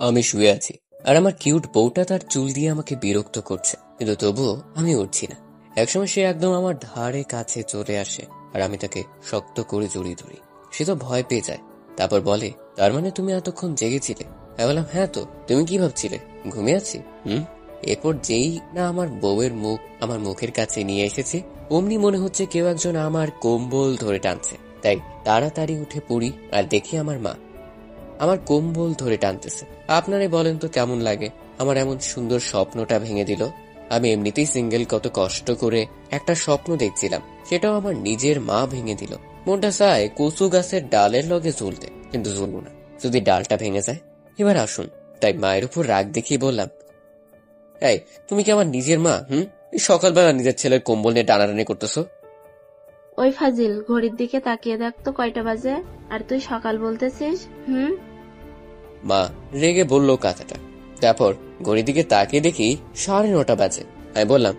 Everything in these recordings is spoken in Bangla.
আমি শুয়ে আছি আর আমার কিউট বউটা তার চুল দিয়ে আমাকে বিরক্ত করছে, কিন্তু তবুও আমি উঠছি না। একসময় সে একদম আমার ধারে কাছে চলে আসে আর আমি তাকে শক্ত করে জড়িয়ে ধরি। সে তো ভয় পেয়ে যায়, তারপর বলে, তার মানে তুমি এতক্ষণ জেগেছিলে? আমি বললাম, হ্যাঁ। তো তুমি কি ভাবছিলে ঘুমিয়ে আছি? এরপর যেই না আমার বউয়ের মুখ আমার মুখের কাছে নিয়ে এসেছে, অমনি মনে হচ্ছে কেউ একজন আমার কম্বল ধরে টানছে। তাই তাড়াতাড়ি উঠে পড়ি আর দেখি আমার মা আমার কম্বল ধরে টানতেছে। আপনারাই বলেন তো কেমন লাগে? আমার এমন সুন্দর স্বপ্নটা ভেঙে দিল। আমি এমনিতেই সিঙ্গেল, কত কষ্ট করে একটা স্বপ্ন দেখছিলাম, সেটাও আমার নিজের মা ভেঙে দিল। মনটা চায় কচু গাছের ডালের লগে ঝুলতে, কিন্তু ঝুলবো না, যদি ডালটা ভেঙে যায়। এবার আসুন। তাই মায়ের উপর রাগ দেখিয়ে বললাম, এই তুমি কি আমার নিজের মা? সকালবেলা নিজের ছেলের কম্বল নিয়ে টানাটানি করতেছো? ওই ফাজিল, ঘড়ির দিকে তাকিয়ে দেখ তো কয়টা বাজে, আর তুই সকাল বলতেছিস? মা রেগে বলল কথাটা। তারপর ঘড়ির দিকে তাকিয়ে দেখি 9:30 বাজে। আমি বললাম,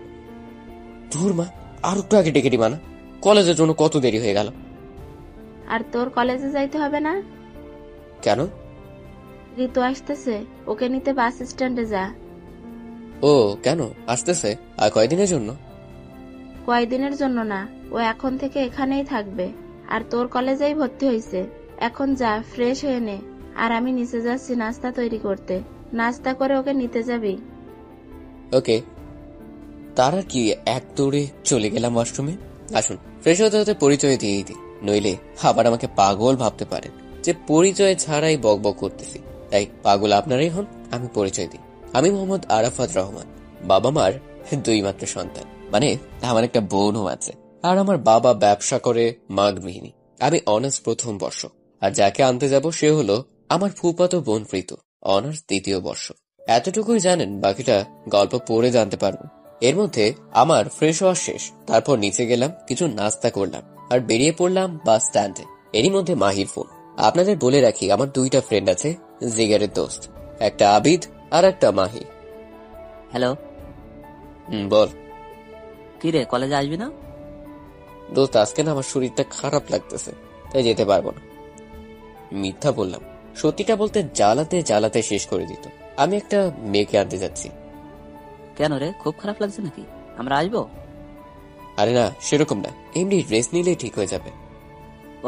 ধুর মা, আর একটু আগে ডেকে দিবা না? কলেজের জন্য কত দেরি হয়ে গেল। আর তোর কলেজে যাইতে হবে না? কেন? ঋতু আসতেছে, ওকে নিতে বাস স্ট্যান্ডে যা। ও কেন আসতেছে? আর কয়দিনের জন্য? কয়দিনের জন্য না, ও এখন থেকে এখানেই থাকবে। আর তোর কলেজেই ভর্তি হয়েছে। এখন যা, ফ্রেশ হয়ে নে। আর আমি নিচে যাচ্ছি নাস্তা তৈরি করতে। নাস্তা করে ওকে নিতে যাবি। ওকে। তার আর কি, এক দৌড়ে চলে গেলাম ওয়াশরুমে। আসুন, ফ্রেশ হতে হতে পরিচয় দিয়েই দিই, নইলে আবার আমাকে পাগল ভাবতে পারেন যে পরিচয় ছাড়াই বকবক করতেছি। তাই পাগল আপনারাই হন, আমি পরিচয় দিই। আমি মোহাম্মদ আরাফাত রহমান। বাবা মার 2 মাত্র সন্তান, মানে আমার একটা বোনও আছে। আর আমার বাবা ব্যবসা করে, মা গৃহিণী। আমি অনার্স প্রথম বর্ষ, আর যাকে আনতে যাব সে হলো আমার ফুফাতো বোন প্রীতু, অনার্স 2য় বর্ষ। এতটুকুই জানেন, বাকিটা গল্প পড়ে জানতে পারবেন। এর মধ্যে আমার ফ্রেশ হওয়া শেষ। তারপর নিচে গেলাম, কিছু নাস্তা করলাম আর বেরিয়ে পড়লাম বাস স্ট্যান্ডে। এরই মধ্যে মাহির ফোন। আপনাদের বলে রাখি, আমার 2টা ফ্রেন্ড আছে, জিগারের দোস্ত, একটা আবিদ আর একটা মাহি। হ্যালো। বল। কি রে, কলেজে আসবি না? দোস্ত, আজকে না আমার শরীরটা খারাপ লাগতেছে, তাই যেতে পারবো না। মিথ্যা বললাম। সত্যিটা বলতে জ্বালাতে জ্বালাতে শেষ করে দিত। আমি একটা মেয়েকে আনতে যাচ্ছি। কেন রে, খুব খারাপ লাগছে নাকি? আমরা আসবো? আরে না, সেরকম না, এমনি রেস্ট নিলেই ঠিক হয়ে যাবে।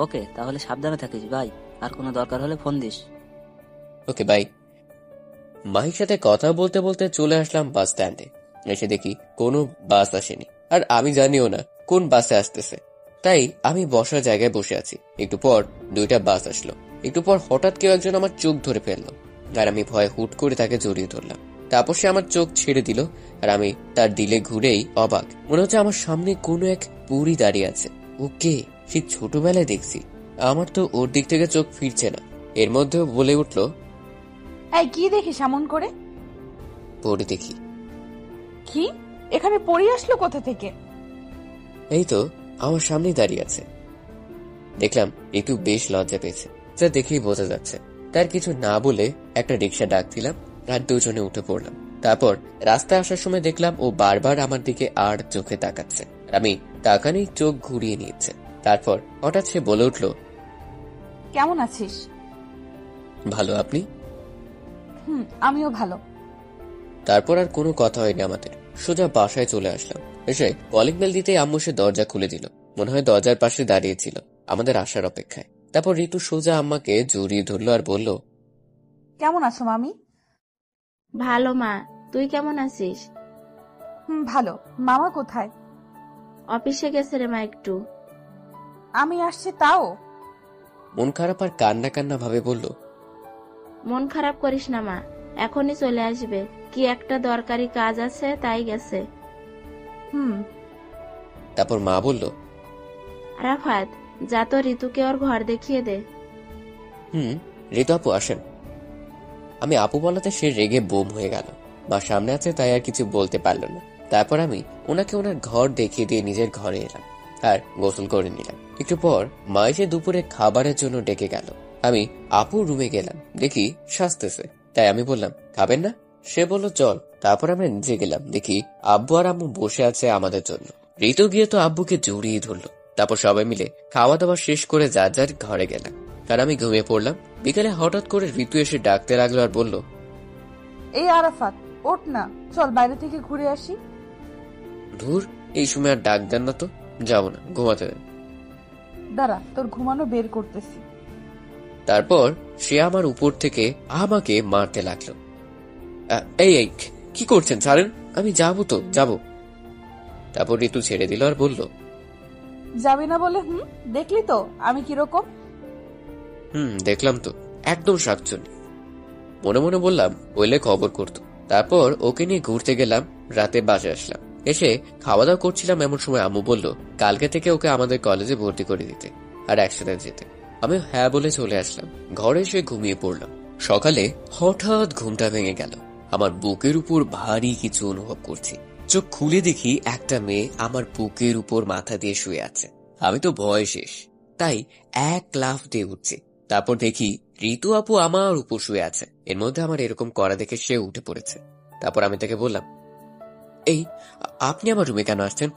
ওকে, তাহলে সাবধানে থাকিস ভাই। আর কোনো দরকার হলে ফোন দিস। Okay, bye. মাহির সাথে কথা বলতে বলতে চলে আসলাম বাস স্ট্যান্ডে। এসে দেখি কোনো বাস আসেনি, আর আমি জানিও না কোন বাসে আসতেছে। তাই আমি বসার জায়গায় বসে আছি। একটু পর 2টা বাস আসলো। একটু পর হঠাৎ কেউ একজন আমার চোখ ধরে ফেললো, আর আমি ভয়ে হুট করে তাকে জড়িয়ে ধরলাম। তারপর সে আমার চোখ ছেড়ে দিল, আর আমি তার দিলে ঘুরেই অবাক। মনে হচ্ছে আমার সামনে কোনো এক পুরী দাঁড়িয়ে আছে। ওকে সে ছোটবেলায় দেখছি। আমার তো ওর দিক থেকে চোখ ফিরছে না। এর মধ্যেও বলে উঠলো, এই কি দেখিস এমন করে? পড়ে দেখি। কি? এখানে পড়ে আসলো কোথা থেকে? এই তো আমার সামনেই দাঁড়িয়ে আছে। দেখলাম ঋতু বেশ লজ্জা পেয়েছে, যা দেখেই বোঝা যাচ্ছে। তার কিছু না বলে একটা রিক্সা ডাক দিলাম আর 2জনে উঠে পড়লাম। তারপর রাস্তায় আসার সময় দেখলাম ও বারবার আমার দিকে আর চোখে তাকাচ্ছে। আমি তাকানেই চোখ ঘুরিয়ে নিয়েছে। তারপর হঠাৎ সে বলে উঠল, কেমন আছিস? ভালো, আপনি? আমিও ভালো। তারপর আর কোনো কথা হয়নি আমাদের। সোজা বাসায় চলে আসলাম। এসে কলিং বেল দিতেই আম্মু সে দরজা খুলে দিল। মনে হয় দরজার পাশে দাঁড়িয়েছিল আমাদের আসার অপেক্ষায়। তারপর ঋতু সোজা আম্মাকে জড়িয়ে ধরলো আর বলল, কেমন আছো মামি? ভালো মা, তুই কেমন আছিস? ভালো। মামা কোথায়? অফিসে গেছে রে মা একটু। আমি আসছি তাও? মন খারাপ আর কান্না কান্না ভাবে বলল, মন খারাপ করিস না মা, এখনই চলে আসবে। কি একটা দরকারি কাজ আছে, তাই গেছে। তারপর মা বলল, আরাফাত, যা তো ঋতুকে ওর ঘর দেখিয়ে দে। ঋতু আপু আসেন। আমি আপু বলাতে সে রেগে বোম হয়ে গেল। মা সামনে আছে তাই আর কিছু বলতে পারল না। তারপর আমি ওনাকে ওনার ঘর দেখিয়ে দিয়ে নিজের ঘরে এলাম আর গোসল করে নিলাম। একটু পর মা এসে দুপুরে খাবারের জন্য ডেকে গেল। আমি আপুর রুমে গেলাম, দেখি সাজতেছে। তাই আমি বললাম, খাবেন না? সে বলল চল। তারপর আমরা নিচে গেলাম, দেখি আব্বু আর আম্মু বসে আছে আমাদের জন্য। ঋতু গিয়ে তো আব্বুকে জড়িয়ে ধরলো। তারপর সবাই মিলে খাওয়া দাওয়া শেষ করে যার যার ঘরে গেলাম, আর আমি ঘুমিয়ে পড়লাম। বিকেলে হঠাৎ করে ঋতু এসে ডাকতে লাগলো আর বলল, এই আরাফাত, ওঠ না, চল বাইরে থেকে ঘুরে আসি। ধুর, এই সময় আর ডাক দেন না তো, যাবো না, ঘুমাতে দেন। দাঁড়া, তোর ঘুমানো বের করতেছি। তারপর সে আমার উপর থেকে আমাকে মারতে লাগলো। এই এই কি করছেন, ছাড়েন, আমি যাবো তো যাবো। তারপর ঋতু ছেড়ে দিল আর বলল, যাবি না বলে? দেখলি তো আমি কিরকম। দেখলাম তো, একদম শাকচুনি। মনে মনে বললাম বললে খবর করতো। তারপর ওকে নিয়ে ঘুরতে গেলাম, রাতে বাসে আসলাম। এসে খাওয়া দাওয়া করছিলাম, এমন সময় আম্মু বলল কালকে থেকে ওকে আমাদের কলেজে ভর্তি করে দিতে আর একসাথে যেতে। আমি হ্যাঁ বলে চলে আসলাম। ঘরে এসে ঘুমিয়ে পড়লাম। সকালে হঠাৎ ঘুমটা ভেঙে গেল। আমার বুকের উপর ভারী কিছু অনুভব করছি। চোখ খুলে দেখি একটা মেয়ে আমার বুকের উপর মাথা দিয়ে শুয়ে আছে। আমি তো ভয় শেষ, তাই এক লাফ দিয়ে উঠছি। তারপর দেখি ঋতু আপু আমার উপর শুয়ে আছে। এর মধ্যে আমার এরকম করা দেখে সে উঠে পড়েছে। তারপর আমি তাকে বললাম, এই আপনি আমার রুমে কেন আসছেন?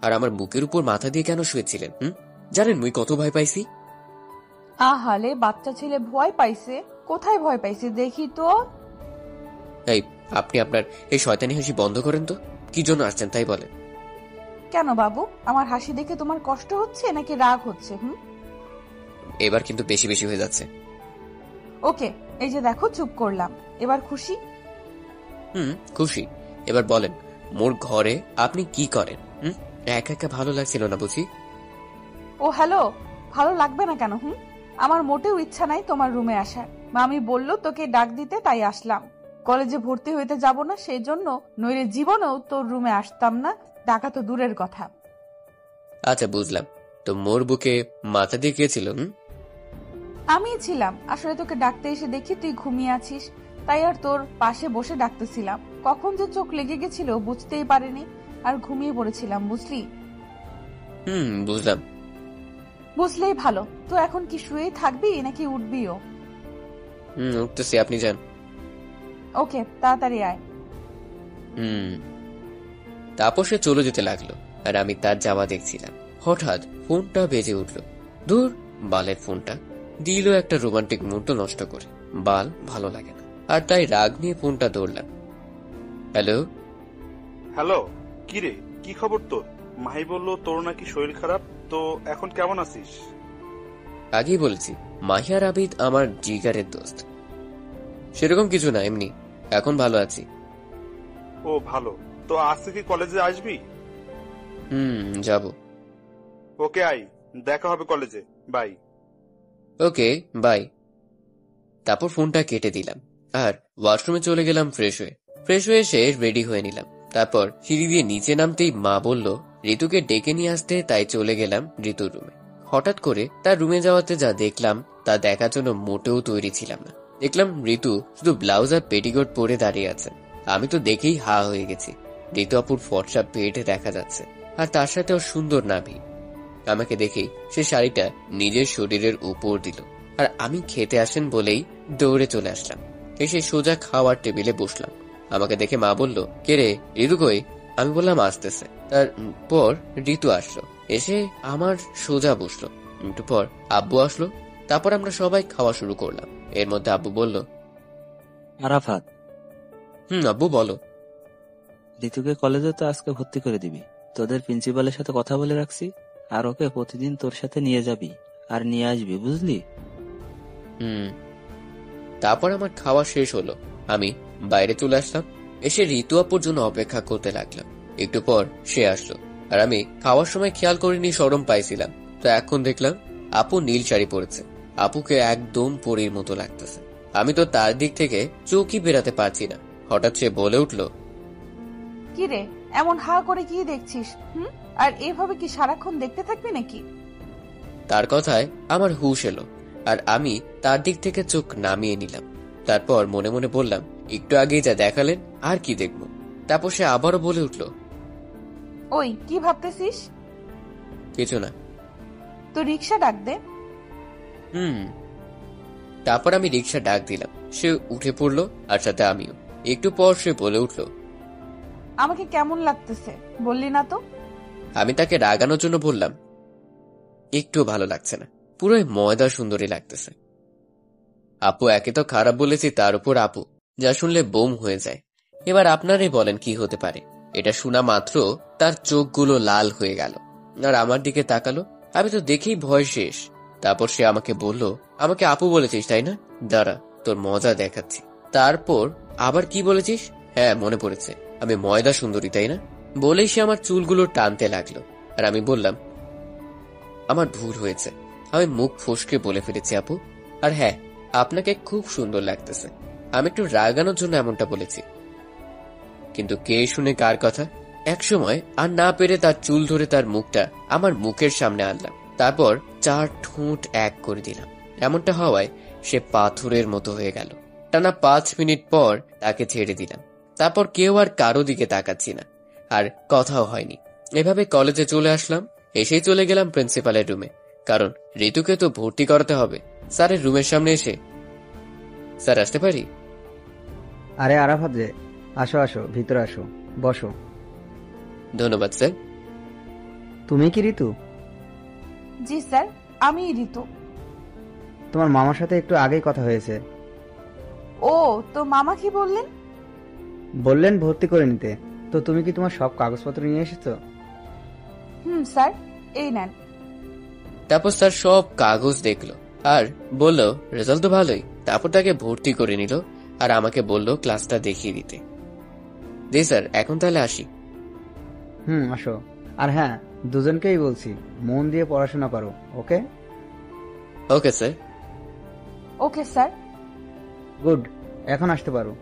আর আমার বুকের উপর মাথা দিয়ে কেন শুয়েছিলেন? জানেন মুই কত ভয় পাইছি? আহালে, বাচ্চা ছেলে ভয় পাইছে? কোথায় ভয় পাইছে দেখি তো। এই আপনি আপনার এই শয়তানি হাসি বন্ধ করেন তো। কি জন্য আসছেন তাই বলেন। কেন বাবু, আমার হাসি দেখে তোমার কষ্ট হচ্ছে নাকি রাগ হচ্ছে? এবার কিন্তু বেশি বেশি হয়ে যাচ্ছে। ওকে, এই যে দেখো, চুপ করলাম। এবার খুশি? খুশি। এবার বলেন, মোর ঘরে আপনি কি করেন? একা একা ভালো লাগছিল না বুঝি? ও হ্যালো, ভালো লাগবে না কেন? আমার মোটেও ইচ্ছা নাই তোমার রুমে আসার। মামি বলল তোকে ডাক দিতে, তাই আসলাম। কলেজে ভর্তি হইতে যাব না সেই জন্য, নইলে জীবনেও তোর রুমে আসতাম না, ডাকা তো দূরের কথা। আচ্ছা বুঝলাম। তো মোর বুকে মাথা দিয়ে গিয়েছিল? আমিই ছিলাম। আসলে তোকে ডাকতে এসে দেখি তুই ঘুমিয়ে আছিস, তাই আর তোর পাশে বসে ডাকতেছিলাম। কখন যে চোখ লেগে গেছিল বুঝতেই পারিনি, আর ঘুমিয়ে পড়েছিলাম, বুঝলি? বুঝলাম। বুঝলেই ভালো। তো এখন কি শুয়েই থাকবি নাকি উঠবিও? উঠতেছি, আপনি যান। ওকে, তাড়াতাড়ি আয়। তারপর সে চলে যেতে লাগলো আর আমি তার যাওয়া দেখছিলাম। হঠাৎ ফোনটা বেজে উঠল। দূর, বালের ফোনটা দিল একটা রোমান্টিক মুহূর্ত নষ্ট করে। বাল ভালো লাগে না, আর তাই রাগ নিয়ে ফোনটা ধরলাম। হ্যালো। হ্যালো, কি রে, কি খবর তোর? মাহি বললো তোর নাকি শরীর খারাপ, তো এখন কেমন আছিস? আগেই বলেছি, মাহিয়ার আবিদ আমার জিগারের দোস্ত। সেরকম কিছু না, এমনি এখন ভালো আছি। ও ভালো, তো আজকে কি কলেজে আসবি? যাব। ওকে, আই, দেখা হবে কলেজে, বাই। Okay bye. তারপর ফোনটা কেটে দিলাম আর ওয়াশরুমে চলে গেলাম ফ্রেশ হয়ে এসে রেডি হয়ে নিলাম। তারপর সিঁড়ি দিয়ে নিচে নামতেই মা বলল ঋতুকে ডেকে নিয়ে আসতে, তাই চলে গেলাম ঋতুর রুমে। হঠাৎ করে তার রুমে যাওয়াতে যা দেখলাম তা দেখার জন্য মোটেও তৈরি ছিলাম না। দেখলাম ঋতু শুধু ব্লাউজ আর পেটিকোট পরে দাঁড়িয়ে আছে। আমি তো দেখেই হা হয়ে গেছি। ঋতু আপুর ফর্সা পেট দেখা যাচ্ছে আর তার সাথে ওর সুন্দর নাভি। আমাকে দেখেই সে শাড়িটা নিজের শরীরের উপর দিল আর আমি খেতে আসেন বলেই দৌড়ে চলে আসলাম। এসে সোজা খাওয়ার টেবিলে বসলাম। আমাকে দেখে মা বলল, কে রে, ঋতু কই? আমি বললাম আসতেছে। তারপর ঋতু আসলো, এসে আমার সোজা বসলো। একটু পর আব্বু আসলো। তারপর আমরা সবাই খাওয়া শুরু করলাম। এর মধ্যে আব্বু বলল, আরাফাত, আব্বু বলো। ঋতুকে কলেজে তো আজকে ভর্তি করে দিবি। তোদের প্রিন্সিপালের সাথে কথা বলে রাখছি, আর ওকে প্রতিদিন তোর সাথে নিয়ে যাবি আর নিয়ে আসবি, বুঝলি? তারপর আমার খাওয়া শেষ হলো, আমি বাইরে চলে আসলাম। এসে ঋতু আপুর জন্য অপেক্ষা করতে লাগলাম। একটু পর সে আসলো আর আমি খাওয়ার সময় খেয়াল করিনি, শরম পাইছিলাম। তো এখন দেখলাম আপু নীল শাড়ি পরেছে। আপুকে একদম পরীর মতো লাগতেছে। আমি তো তার দিক থেকে চোখই বেরাতে পারছি না। হঠাৎ সে বলে উঠলো, কি রে, এমন হা করে কি দেখছিস? আর এভাবে কি সারাক্ষণ দেখতে থাকবি নাকি? তার কথায় আমার হুশ এলো আর আমি তার দিক থেকে চোখ নামিয়ে নিলাম। তারপর মনে মনে বললাম, একটু আগে যা দেখালেন আর কি দেখবো। তারপর সে আবারও বলে উঠলো, ওই কি ভাবতেছিস? কিছু না। তো রিক্সা ডাক দে। তারপর আমি রিক্সা ডাক দিলাম। সে উঠে পড়লো আর সাথে আমিও। একটু পর সে বলে উঠলো, আমাকে কেমন লাগতেছে বললি না তো? আমি তাকে রাগানোর জন্য বললাম, একটু ভালো লাগছে না, পুরোই ময়দা সুন্দরী লাগতেছে। আপু একে তো খারাপ বলেছি, তার উপর আপু যা শুনলে বোম হয়ে যায়। এবার আপনারাই বলেন কি হতে পারে। এটা শোনা মাত্র তার চোখগুলো লাল হয়ে গেল আর আমার দিকে তাকালো। আমি তো দেখেই ভয় শেষ। তারপর সে আমাকে বলল, আমাকে আপু বলেছিস তাই না? দাঁড়া, তোর মজা দেখাচ্ছি। তারপর আবার কি বলেছিস? হ্যাঁ, মনে পড়েছে, আমি ময়দা সুন্দরী তাই না? বলেই সে আমার চুলগুলো টানতে লাগলো। আর আমি বললাম, আমার ভুল হয়েছে, আমি মুখ ফসকে বলে ফেলেছি আপু। আর হ্যাঁ, আপনাকে খুব সুন্দর লাগতেছে। আমি একটু রাগানোর জন্য এমনটা বলেছি। কিন্তু কে শুনে কার কথা? একসময় আর না পেরে তার চুল ধরে তার মুখটা আমার মুখের সামনে আনলাম। তারপর 4 ঠোঁট এক করে দিলাম। এমনটা হওয়ায় সে পাথরের মতো হয়ে গেল। টানা 5 মিনিট পর তাকে ছেড়ে দিলাম। তারপর কেউ আর কারো দিকে তাকাচ্ছি না, আর কথাও হয়নি। এভাবে কলেজে চলে আসলাম। এসেই চলে গেলাম প্রিন্সিপালের রুমে, কারণ ঋতুকে তো ভর্তি করাতে হবে। স্যারের রুমের সামনে এসে, স্যার আসতে পারি? আরে আরাফাত যে, আসো আসো, ভিতরে আসো, বসো। ধন্যবাদ স্যার। তুমি কি ঋতু? জি স্যার, আমি ঋতু। তোমার মামার সাথে একটু আগেই কথা হয়েছে। ও, তো মামা কি বললেন? বললেন ভর্তি করে নিতে। তো তুমি কি তোমার সব কাগজপত্র নিয়ে এসেছো? স্যার, এই নেন। তারপর স্যার সব কাগজ দেখলো আর বলল, রেজাল্ট তো ভালোই। তারপর তাকে ভর্তি করে নিল আর আমাকে বলল ক্লাসটা দেখিয়ে দিতে। জি স্যার, এখন তাহলে আসি। আসো। আর হ্যাঁ, দুজনকেই বলছি, মন দিয়ে পড়াশোনা করো, okay? Okay sir. Okay sir. Good, এখন আসতে পারো।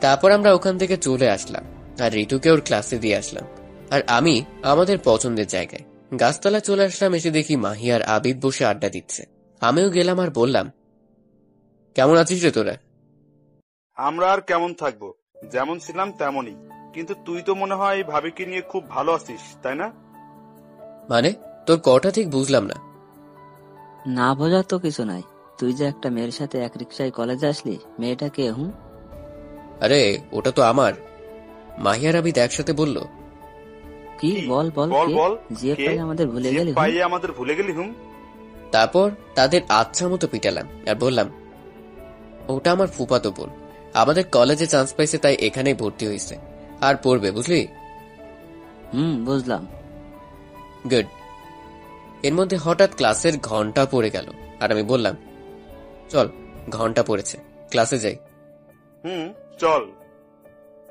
তারপর আমরা ওখান থেকে চলে আসলাম আর ঋতুকে ওর ক্লাসে দিয়ে আসলাম। আর আমি আমাদের পছন্দের জায়গায় গাছতলা চলে আসলাম। এসে দেখি মাহি আর আবিদ বসে আড্ডা দিচ্ছে। আমিও গেলাম আর বললাম, কেমন আছিস রে তোরা? আমরা আর কেমন থাকবো, যেমন ছিলাম তেমনই। কিন্তু তুই তো মনে হয় ভাবিকে নিয়ে খুব ভালো আছিস, তাই না? মানে, তোর কটা ঠিক বুঝলাম না। না বোঝার তো কিছু নাই। তুই যে একটা মেয়ের সাথে এক রিক্সায় কলেজে আসলি, মেয়েটা কে? আরে ওটা তো আমার। মাহি আর আবিদ একসাথে বলল। কি? বল বল বল কে? বল, যে কে? পাই আমাদের ভুলে যে গেলি? পাইয়ে আমাদের ভুলে গেলি? তারপর তাদের আচ্ছা মতো পিটালাম আর বললাম, ওটা আমার ফুফাতো বোন, আমাদের কলেজে চান্স পাইছে তাই এখানেই ভর্তি হয়েছে, আর পড়বে, বুঝলি? বুঝলাম। গুড। এর মধ্যে হঠাৎ ক্লাসের ঘন্টা পড়ে গেল আর আমি বললাম, চল, ঘন্টা পড়েছে, ক্লাসে যাই। চল।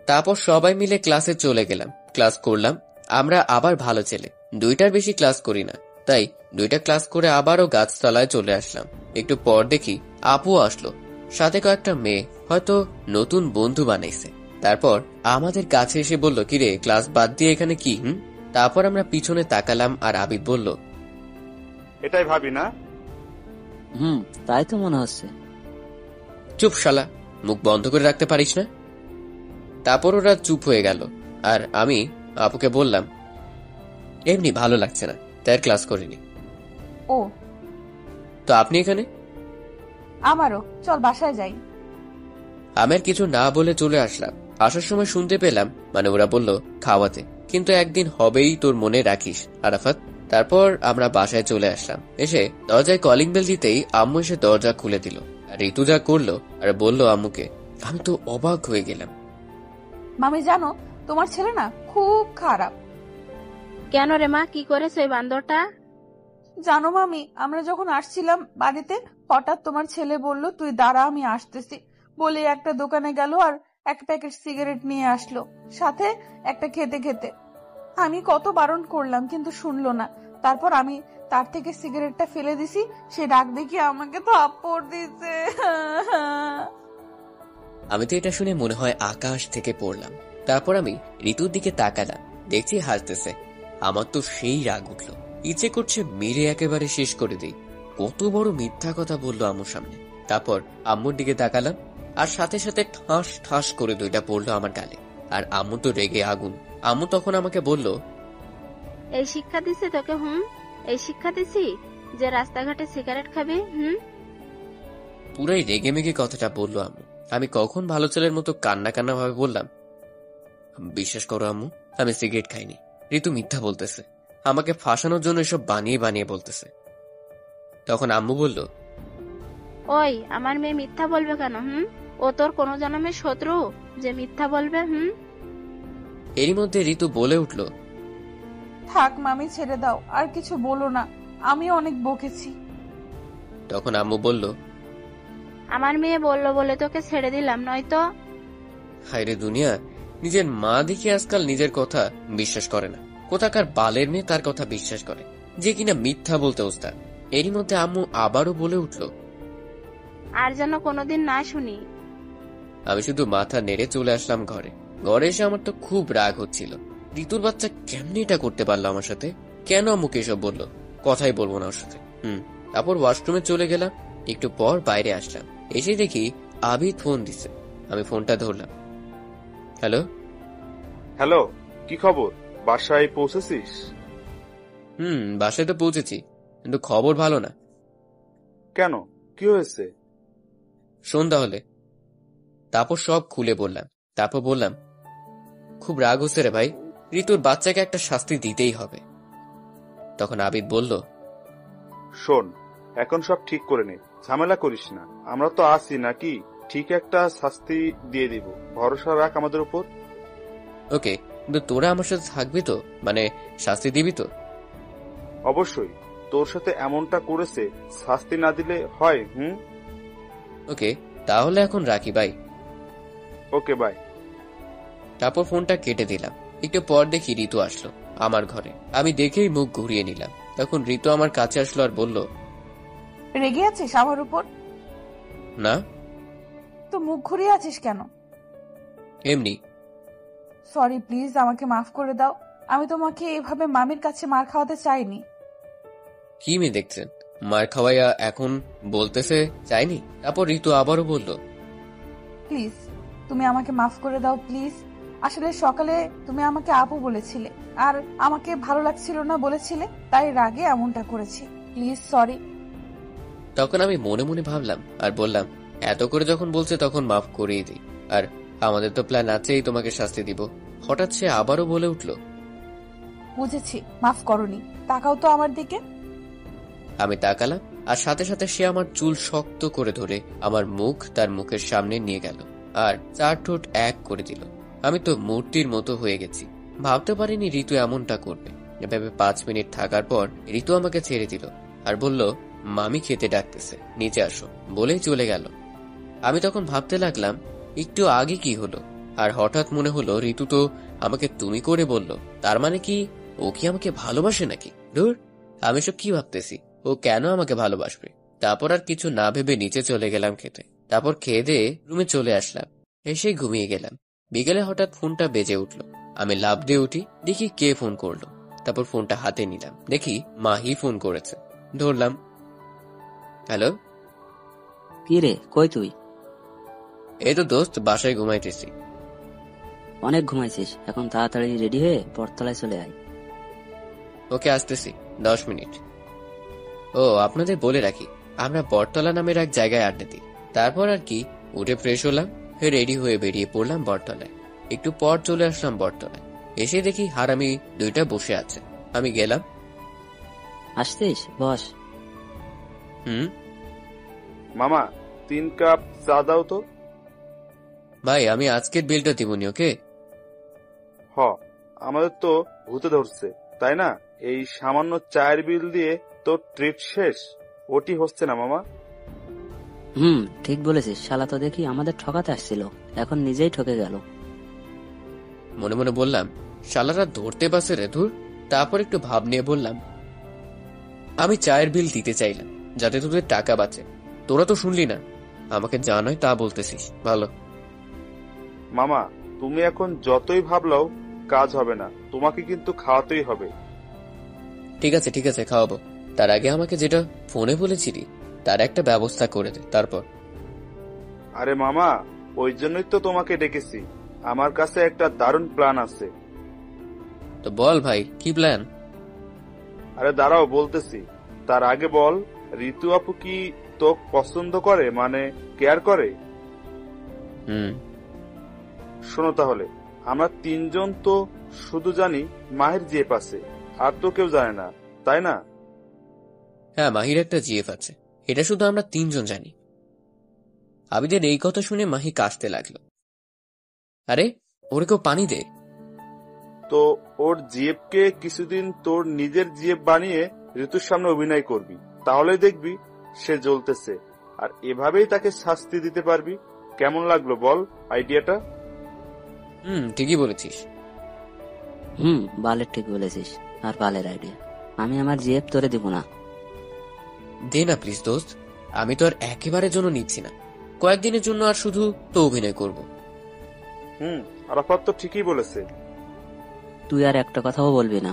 তারপর সবাই মিলে ক্লাসে চলে গেলাম। ক্লাস করলাম। আমরা আবার ভালো ছেলে, 2টার বেশি ক্লাস করি না, তাই 2টা ক্লাস করে আবারও গাছতলায় চলে আসলাম। একটু পর দেখি আপু আসলো, সাথে কয়েকটা মেয়ে, হয়তো নতুন বন্ধু বানাইছে। তারপর আমাদের কাছে এসে বলল, কিরে ক্লাস বাদ দিয়ে এখানে কি? তারপর আমরা পিছনে তাকালাম আর আবিদ বলল, এটাই ভাবি না? তাই তো মনে হচ্ছে। চুপ শালা, মুখ বন্ধ করে রাখতে পারিস না? তারপর ওরা চুপ হয়ে গেল আর আমি আপুকে বললাম, এমনি ভালো লাগছে না, তাই ক্লাস করিনি। ও, তো আপনি এখানে? আমারও। চল বাসায় যাই। আমি আর কিছু না বলে চলে আসলাম। আসার সময় শুনতে পেলাম, মানে ওরা বলল খাওয়াতে, কিন্তু একদিন হবেই, তোর মনে রাখিস আরাফাত। তারপর আমরা বাসায় চলে আসলাম। এসে দরজায় কলিং বেল দিতেই আম্মু এসে দরজা খুলে দিল আর ঋতু যা করলো আর বলল আম্মুকে, আমি তো অবাক হয়ে গেলাম। মামি জানো, তোমার ছেলে না খুব খারাপ। কেন রে মা, কি করেছে ওই বান্দরটা? জানো মামি, আমরা যখন আসছিলাম বাড়িতে, হঠাৎ তোমার ছেলে বলল, তুই দাঁড়া আমি আসতেছি বলে একটা দোকানে গেল আর এক প্যাকেট সিগারেট নিয়ে আসলো, সাথে একটা খেতে খেতে। আমি কত বারণ করলাম কিন্তু শুনলো না। তারপর আমি তার থেকে সিগারেটটা ফেলে দিছি, সে ডাক দেখি আমাকে তো থাপ্পড় দিছে। আমি তো এটা শুনে মনে হয় আকাশ থেকে পড়লাম। তারপর আমি ঋতুর দিকে তাকালাম, দেখছি হাসতেছে। আমার তো সেই রাগ উঠলো, ইচ্ছে করছে মেরে একেবারে শেষ করে দিই। কত বড় মিথ্যা কথা বললো আম্মুর সামনে। তারপর আম্মুর দিকে তাকালাম আর সাথে সাথে ঠাস ঠাস করে 2টা পড়লো আমার গালে। আর আম্মু তো রেগে আগুন। আম্মু তখন আমাকে বলল, এই শিক্ষা দিছি তোকে? এই শিক্ষা দিছি যে রাস্তাঘাটে সিগারেট খাবি? পুরাই রেগে মেগে কথাটা বললো আম্মু। আমি কখন ভালো ছেলের মতো কান্না কান্না ভাবে বললাম, বিশ্বাস করো আম্মু, আমি সিগারেট খাইনি। ঋতু মিথ্যা বলতেছে, আমাকে ফাঁসানোর জন্য এসব বানিয়ে বানিয়ে বলতেছে। তখন আম্মু বলল, ওই, আমার মেয়ে মিথ্যা বলবে কেন? ও তোর কোনো জন্মের শত্রু যে মিথ্যা বলবে? এরই মধ্যে ঋতু বলে উঠল, থাক মামি, ছেড়ে দাও, আর কিছু বলো না, আমি অনেক বকেছি। তখন আম্মু বলল, আমার মেয়ে বললো বলে তোকে ছেড়ে দিলাম, নয়তো। হায়রে দুনিয়া, নিজের মা দেখি আজকাল নিজের কথা বিশ্বাস করে না। কোথাকার বালের মেয়ে তার কথা বিশ্বাস করে, যে কিনা মিথ্যা বলতে ওস্তাদ। এরই মধ্যে আম্মু আবারও বলে উঠল, আর যেন কোনোদিন না শুনি। আমি শুধু মাথা নেড়ে চলে আসলাম ঘরে। ঘরে এসে আমার তো খুব রাগ হচ্ছিল। ঋতুর বাচ্চা কেমনি এটা করতে পারলো আমার সাথে? কেন আম্মুকে এসব বললো? কথাই বলবো না ওর সাথে। তারপর ওয়াশরুমে চলে গেলাম। একটু পর বাইরে আসলাম। এসে দেখি আবিদ ফোন দিছে। আমি ফোনটা ধরলাম। হ্যালো। হ্যালো, কি খবর? বাসায় পৌঁছেছিস? বাসায় তো পৌঁছেছি, কিন্তু খবর ভালো না। কেন, কি হয়েছে? শোন তাহলে। তারপর সব খুলে বললাম। তারপর বললাম, খুব রাগ হচ্ছে রে ভাই, ঋতুর বাচ্চাকে একটা শাস্তি দিতেই হবে। তখন আবিদ বলল, শোন, এখন সব ঠিক করে নে, ঝামেলা করিস না, আমরা তো আছি নাকি, ঠিক একটা শাস্তি দিয়ে দিব, ভরসা রাখ আমাদের উপর। ওকে, কিন্তু তোরা আমার সাথে থাকবি তো? মানে শাস্তি দিবি তো? অবশ্যই, তোর সাথে এমনটা করেছে, শাস্তি না দিলে হয়? ওকে, তাহলে এখন রাখি বাই। Okay, by. তারপর ফোনটা কেটে দিলাম। একটু পর দেখি ঋতু আসলো আমার ঘরে। আমি দেখেই মুখ ঘুরিয়ে নিলাম। তখন ঋতু আমার কাছে আসলো আর বলল, রেগে আছিস আমার উপর? না, তো মুখ ঘুরিয়ে আছিস কেন? এমনি। সরি, প্লিজ আমাকে মাফ করে দাও। আমি তোমাকে এভাবে মামির কাছে মার খাওয়াতে চাইনি। কি মেয়ে দেখছেন, মার খাওয়াইয়া এখন বলতেছে চাইনি? তারপর ঋতু আবারও বলল, প্লিজ তুমি আমাকে মাফ করে দাও, প্লিজ। আসলে সকালে তুমি আমাকে আপু বলেছিলে, আর আমাকে ভালো লাগছিল না বলেছিলে, তাই রাগে এমনটা করেছি। Please, sorry. তখন আমি মনে মনে ভাবলাম আর বললাম, এত করে যখন বলছে তখন মাফ করেই দিই। আর আমাদের তো প্ল্যান আছেই তোমাকে শাস্তি দিব। হঠাৎ সে আবারও বলে উঠল, বুঝেছি, মাফ করনি। তাকাও তো আমার দিকে। আমি তাকালাম, আর সাথে সাথে সে আমার চুল শক্ত করে ধরে আমার মুখ তার মুখের সামনে নিয়ে গেল আর 4 ঠোঁট এক করে দিল। আমি তো মূর্তির মতো হয়ে গেছি। ভাবতে পারিনি ঋতু এমনটা করবে। এভাবে 5 মিনিট থাকার পর ঋতু আমাকে ছেড়ে দিল আর বলল, মামি খেতে ডাকতেছে, নিচে আসো, বলেই চলে গেল। আমি তখন ভাবতে লাগলাম, একটু আগে কি হলো? আর হঠাৎ মনে হলো ঋতু তো আমাকে তুমি করে বলল, তার মানে কি ও কি আমাকে ভালোবাসে নাকি? ধুর, আমি সব কি ভাবতেছি? ও কেন আমাকে ভালোবাসবে? তারপর আর কিছু না ভেবে নিচে চলে গেলাম খেতে। তারপর খেয়ে দিয়ে রুমে চলে আসলাম। এসে ঘুমিয়ে গেলাম। বিকেলে হঠাৎ ফোনটা বেজে উঠলো। আমি লাফ দিয়ে উঠি, দেখি কে ফোন করলো। তারপর ফোনটা হাতে নিলাম, দেখি মাহি ফোন করেছে। ধরলাম। হ্যালো। কি রে, কই তুই? এই তো দোস্ত, বাসায় ঘুমাইতেছি। অনেক ঘুমাইছিস, এখন তাড়াতাড়ি রেডি হয়ে বটতলায় চলে আয়। ওকে, আসতেছি, 10 মিনিট। ও, আপনাদের বলে রাখি, আমরা বটতলা নামের এক জায়গায় আড্ডা দিই। তারপর আর কি, উঠে ফ্রেশ হলাম, রেডি হয়ে বেরিয়ে পড়লাম বটতলায়। একটু পর চলে আসলাম বটতলায়। এসে দেখি হারামি 2টা বসে আছে। আমি গেলাম। আসছিস, বস। মামা, 3 কাপ চা দাও তো। ভাই, আমি আজকের বিলটা দিবনি। ওকে। আমাদের তো ভূতে ধরছে, তাই না? এই সামান্য চায়ের বিল দিয়ে তো ট্রিট শেষ। ওটি হচ্ছে না মামা। ঠিক বলেছিস, শালা তো দেখি আমাদের ঠকাতে আসছিল, এখন নিজেই ঠকে গেল। মনে মনে বললাম, শালারা ধরতে পারছে রে, ধুর। তারপর একটু ভাব নিয়ে বললাম, আমি চায়ের বিল দিতে চাইলাম যাতে তোদের টাকা বাঁচে। তোরা তো শুনলি না, আমাকে যা নয় তা বলতেছিস। ভালো মামা, তুমি এখন যতই ভাবলাও কাজ হবে না, তোমাকে কিন্তু খাওয়াতেই হবে। ঠিক আছে, ঠিক আছে, খাওয়াবো। তার আগে আমাকে যেটা ফোনে বলেছিলি তার একটা ব্যবস্থা করে দে। তারপর আরে মামা, ওই জন্যই তো তোমাকে ডেকেছি। আমার কাছে একটা দারুণ প্ল্যান আছে। তো বল ভাই, কি প্ল্যান? আরে দাঁড়াও, বলতেছি। তার আগে বল, ঋতু আপু কি তোকে পছন্দ করে, মানে কেয়ার করে? শোনো তাহলে, আমরা 3 জন তো শুধু জানি মাহির জিএফ আছে, আর তো কেউ জানে না, তাই না? হ্যাঁ, মাহির একটা জিএফ আছে, এটা শুধু আমরা 3 জন জানি। আবিদের এই কথা শুনে মাহি কাশতে লাগলো। আরে ওরে কেউ পানি দে। তো ওর জিএফকে কিছুদিন তোর নিজের জিএফ বানিয়ে ঋতুর সামনে অভিনয় করবি, তাহলে দেখবি সে জ্বলতেছে, আর এভাবেই তাকে শাস্তি দিতে পারবি। কেমন লাগলো বল আইডিয়াটা? ঠিকই বলেছিস। বালের ঠিক বলেছিস, আর বালের আইডিয়া। আমি আমার জিএফ তোরে দিব না। দে না প্লিজ দোস্ত, আমি তো আর একেবারের জন্য নিচ্ছি না, কয়েকদিনের জন্য আর শুধু তো অভিনয় করব। আরাফাত তো ঠিকই বলেছে। তুই আর একটা কথাও বলবি না,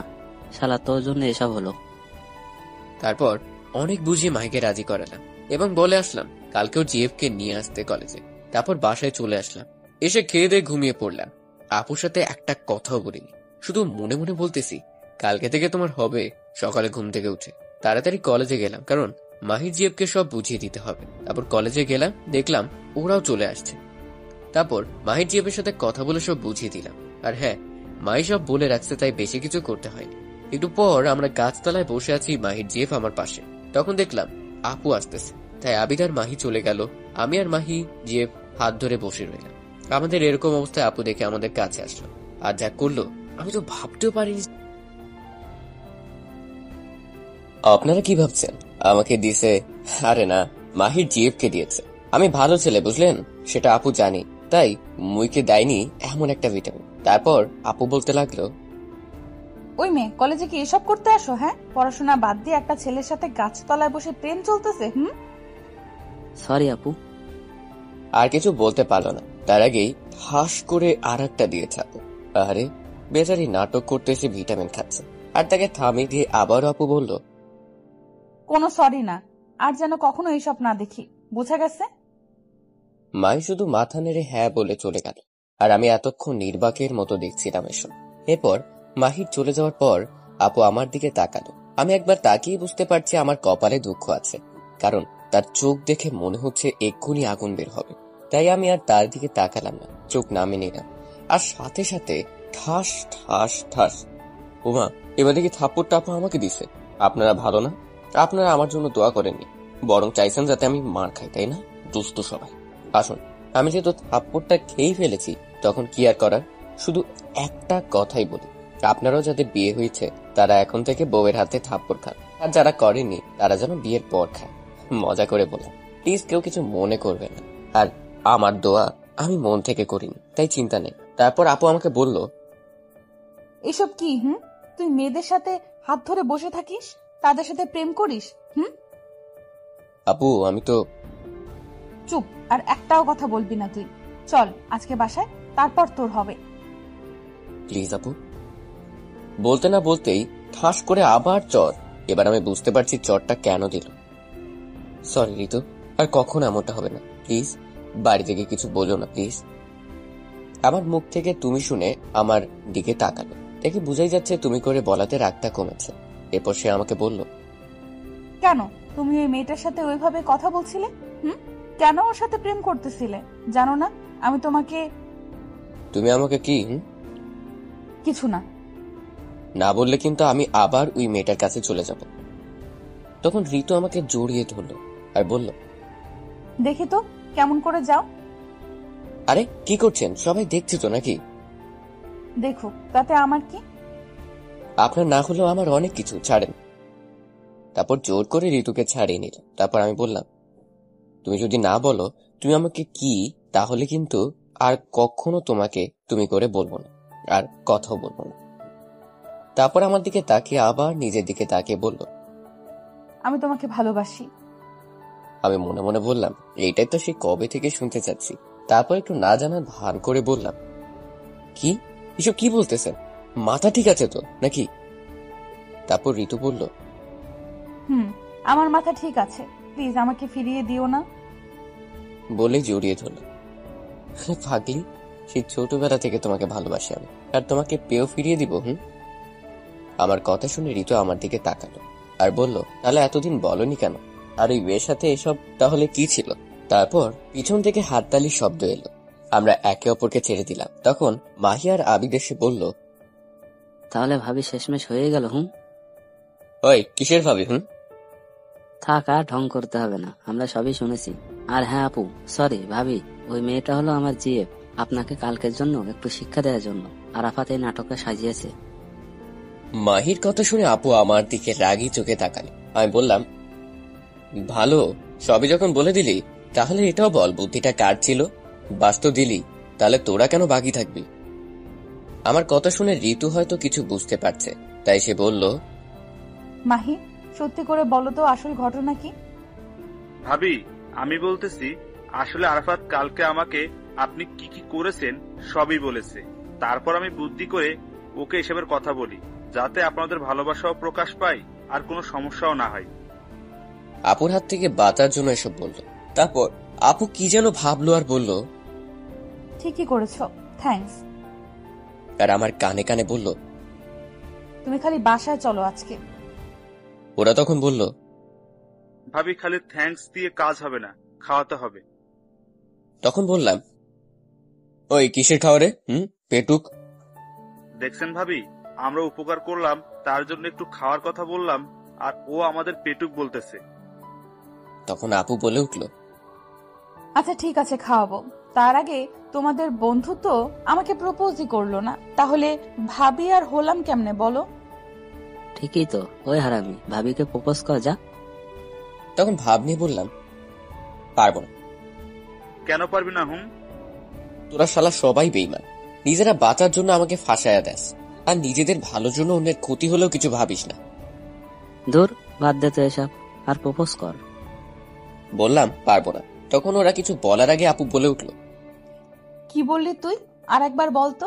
শালা তোর জন্য এসব হলো। তারপর অনেক বুঝিয়ে মাহিকে রাজি করালাম এবং বলে আসলাম কালকেও জিএফ কে নিয়ে আসতে কলেজে। তারপর বাসায় চলে আসলাম, এসে খেয়ে দিয়ে ঘুমিয়ে পড়লাম। আপুর সাথে একটা কথাও বলিনি, শুধু মনে মনে বলতেছি কালকে থেকে তোমার হবে। সকালে ঘুম থেকে উঠে তাড়াতাড়ি কলেজে গেলাম, কারণ মাহির জিএফ কে সব বুঝিয়ে দিতে হবে। তারপর কলেজে গেলাম, দেখলাম ওরাও চলে আসছে। তারপর মাহির জিএফ এর সাথে কথা বলে সব বুঝিয়ে দিলাম। আর হ্যাঁ, মাহি সব বলে রাখছে, তাই বেশি কিছু করতে হয়নি। একটু পর আমরা গাছতলায় বসে আছি, মাহির জিএফ আমার পাশে। তখন দেখলাম আপু আসতেছে, তাই আবিদ আর মাহি চলে গেল। আমি আর মাহি জিএফ হাত ধরে বসে রইলাম। আমাদের এরকম অবস্থায় আপু দেখে আমাদের কাছে আসলো, আর যা করলো আমি তো ভাবতেও পারিনি। আপনারা কি ভাবছেন আমাকে দিছে? আরে না, মাহির জিএফ কে দিয়েছে। আমি ভালো ছেলে বুঝলেন, সেটা আপু জানি, তাই মুইকে দেয়নি এমন একটা ভিটামিন। তারপর আপু বলতে লাগলো, ওই মেয়ে কলেজে কি এসব করতে আসো? হ্যাঁ, পড়াশোনা বাদ দিয়ে একটা ছেলের সাথে গাছতলায় বসে প্রেম চলতেছে। সরি আপু। আর কিছু বলতে পারলো না, তার আগেই ঠাস করে আর একটা দিয়েছে আপু। আরে বেচারি নাটক করতে এসে ভিটামিন খাচ্ছে, আর তাকে থামিয়ে দিয়ে আবারও আপু বলল, কোনো সরি না, আর যেন কখনো এইসব না দেখি, বোঝা গেছে? মাই শুধু মাথা নেড়ে হ্যাঁ বলে চলে গেল, আর আমি এতক্ষণ নির্বাকের মতো দেখছিলাম এসব। এরপর মাহির চলে যাওয়ার পর আপু আমার দিকে তাকালো। আমি একবার তাকিয়ে বুঝতে পারছি আমার কপালে দুঃখ আছে, কারণ তার চোখ দেখে মনে হচ্ছে এক্ষুনি আগুন বের হবে। তাই আমি আর তার দিকে তাকালাম না, চোখ নামিয়ে নিলাম। আর সাথে সাথে ঠাস ঠাস ঠাস। ওমা, এবার দেখি থাপ্পড় টাপা আমাকে দিছে। আপনারা ভালো না, আপনারা আমার জন্য দোয়া করেননি, বরং চাইছেন যাতে আমি মার খাই, তাই না? দুষ্ট সবাই আসুন, আমি যেহেতু থাপ্পড়টা খেয়েই ফেলেছি, তখন কি আর করার। শুধু একটা কথাই বলি, আপনারাও যাদের বিয়ে হয়েছে তারা এখন থেকে বউয়ের হাতে থাপ্পড় খান, আর যারা করেনি তারা যেন বিয়ের পর খায়। মজা করে বললাম, প্লিজ কেউ কিছু মনে করবে না। আর আমার দোয়া আমি মন থেকে করিনি, তাই চিন্তা নেই। তারপর আপু আমাকে বলল, এসব কি? তুই মেয়েদের সাথে হাত ধরে বসে থাকিস, তাদের সাথে প্রেম করিস? আপু আমি তো। চুপ, আর একটাও কথা বলবি না তুই। চল আজকে বাসায়, তারপর তোর হবে। প্লিজ আপু। বলতে না বলতেই ঠাস করে আবার চর। এবার আমি বুঝতে পারছি চরটা কেন দিল। সরি ঋতু, আর কখন এমনটা হবে না, প্লিজ। বাড়ি থেকে কিছু বলো না প্লিজ। আমার মুখ থেকে তুমি শুনে আমার দিকে তাকালো, দেখে বুঝাই যাচ্ছে তুমি করে বলাতে রাগটা কমেছে। এরপর সে আমাকে বলল, কেন তুমি ওই মেয়েটার সাথে ওইভাবে কথা বলছিলে? কেন ওর সাথে প্রেম করতেছিলে? জানো না আমি তোমাকে। তুমি আমাকে কি? কিছু না। না বললে কিন্তু আমি আবার ওই মেয়েটার কাছে চলে যাব। তখন ঋতু আমাকে জড়িয়ে ধরলো আর বলল, দেখি তো কেমন করে যাও। আরে কি করছেন, সবাই দেখছে তো নাকি? দেখো, তাতে আমার কি? আপনার না হলেও আমার অনেক কিছু, ছাড়েন। তারপর জোর করে ঋতুকে ছাড়িয়ে নিল। তারপর আমি বললাম, তুমি যদি না বলো তুমি আমাকে কি, তাহলে কিন্তু আর কখনো তোমাকে তুমি করে বলবো না, আর কথাও বলবো না। তারপর আমার দিকে তাকিয়ে আবার নিজের দিকে তাকিয়ে বলল, আমি তোমাকে ভালোবাসি। আমি মনে মনে বললাম, এইটাই তো সে কবে থেকে শুনতে চাচ্ছি। তারপর একটু না জানার ভান করে বললাম, কি এসব কি বলতেছেন? মাথা ঠিক আছে তো নাকি? তারপর ঋতু বলল, আমার মাথা ঠিক আছে, প্লিজ আমাকে ফিরিয়ে দিও না। বলে জড়িয়ে ধরল। পাগলি, সেই ছোটবেলা থেকে তোমাকে ভালোবাসি আমি, আর তোমাকে পেয়েও ফিরিয়ে দিব। আমার কথা শুনে ঋতু আমার দিকে তাকালো আর বলল, তাহলে এতদিন বলনি কেন? আর ওই মেয়ের সাথে এসব তাহলে কি ছিল? তারপর পিছন থেকে হাততালির শব্দ এলো। আমরা একে অপরকে ছেড়ে দিলাম। তখন মাহি আর আবিদ এসে বলল, তাহলে ভাবি শেষমেশ হয়ে গেল? ওই কিসের ভাবি? থাক, আর ঢং করতে হবে না, আমরা সবই শুনেছি। আর হ্যাঁ আপু, সরি ভাবি, ওই মেয়েটা হলো আমার জিএফ। আপনাকে কালকের জন্য একটু শিক্ষা দেওয়ার জন্য আরাফাত এই নাটকটা সাজিয়েছে। মাহির কথা শুনে আপু আমার দিকে রাগী চোখে তাকাল। আমি বললাম, ভালো, সবই যখন বলে দিলি তাহলে এটাও বল বুদ্ধিটা কার ছিল। বাস্তব দিলি, তাহলে তোরা কেন বাকি থাকবি? আমার কথা শুনে ঋতু হয়তো কিছু বুঝতে পারছে, তাই সে বলল, মাহি, সত্যি করে বলো তো আসল ঘটনা কি? ভাবি, আমি বলতেছি, আসলে আরাফাত কালকে আমাকে আপনি কি কি করেছেন সবই বলেছে। তারপর আমি বুদ্ধি করে ওকে এসবের কথা বলি, যাতে আপনাদের ভালোবাসাও প্রকাশ পায় আর কোনো সমস্যাও না হয়। আপুর হাত থেকে বাঁচার জন্য এসব বলল। তারপর আপু কি যেন ভাবলো আর বলল, ঠিকই করেছো, থ্যাঙ্কস। আর আমার কানে কানে বলল, তুমি খালি বাসায় চলো আজকে। ওরা তখন বলল, ভাবি, খালি থ্যাঙ্কস দিয়ে কাজ হবে না, খাওয়াতে হবে। তখন বললাম, ওই কিসের খাওয়া রে? পেটুক। দেখছেন ভাবি, আমরা উপকার করলাম, তার জন্য একটু খাওয়ার কথা বললাম, আর ও আমাদের পেটুক বলতেছে। তখন আপু বলে উঠল, আচ্ছা ঠিক আছে, খাওয়াবো। তার আগে তোমাদের বন্ধুত্ব আমাকে প্রপোজই করলো না, তাহলে ভাবি আর হলাম কেমনে বলো? ঠিকই তো, ওই হারামি, ভাবিকে প্রপোজ কর যা। তখন ভাব নিয়ে বললাম, পারবো না। কেন পারবি না? তোরা শালা সবাই বেইমান, নিজেরা বাঁচার জন্য আমাকে ফাঁসায়া দেস, আর নিজেদের ভালোর জন্য অন্যের ক্ষতি হলেও কিছু ভাবিস না। দূর, বাদ দে তো এসব, আর প্রপোজ কর। বললাম পারবো না। তখন ওরা কিছু বলার আগে আপু বলে উঠল, কি বললি তুই? আর একবার বলতো।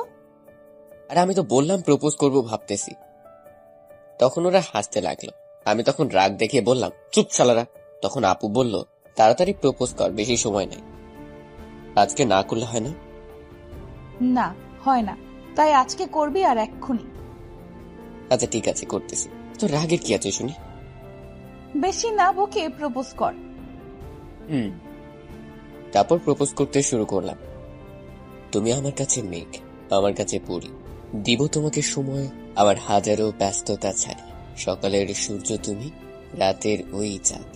আর আমি তো বললাম প্রপোজ করবো ভাবতেছি। তখন ওরা হাসতে লাগলো। আমি তখন রাগ দেখে বললাম, চুপ শালারা। তখন আপু বলল, তাড়াতাড়ি প্রপোজ কর, বেশি সময় নাই। আজকে না করলে হয় না? না, হয় না, তাই আজকে করবি আর এক্ষুনি। আচ্ছা ঠিক আছে, করতেছি। তো রাগের কি আছে শুনি? বেশি না বকে প্রপোজ কর। তারপর প্রপোজ করতে শুরু করলাম। তুমি আমার কাছে মেঘ, আমার কাছে পরি, দিব তোমাকে সময় আমার হাজারো ব্যস্ততা ছাড়ি। সকালের সূর্য তুমি, রাতের ওই চাঁদ,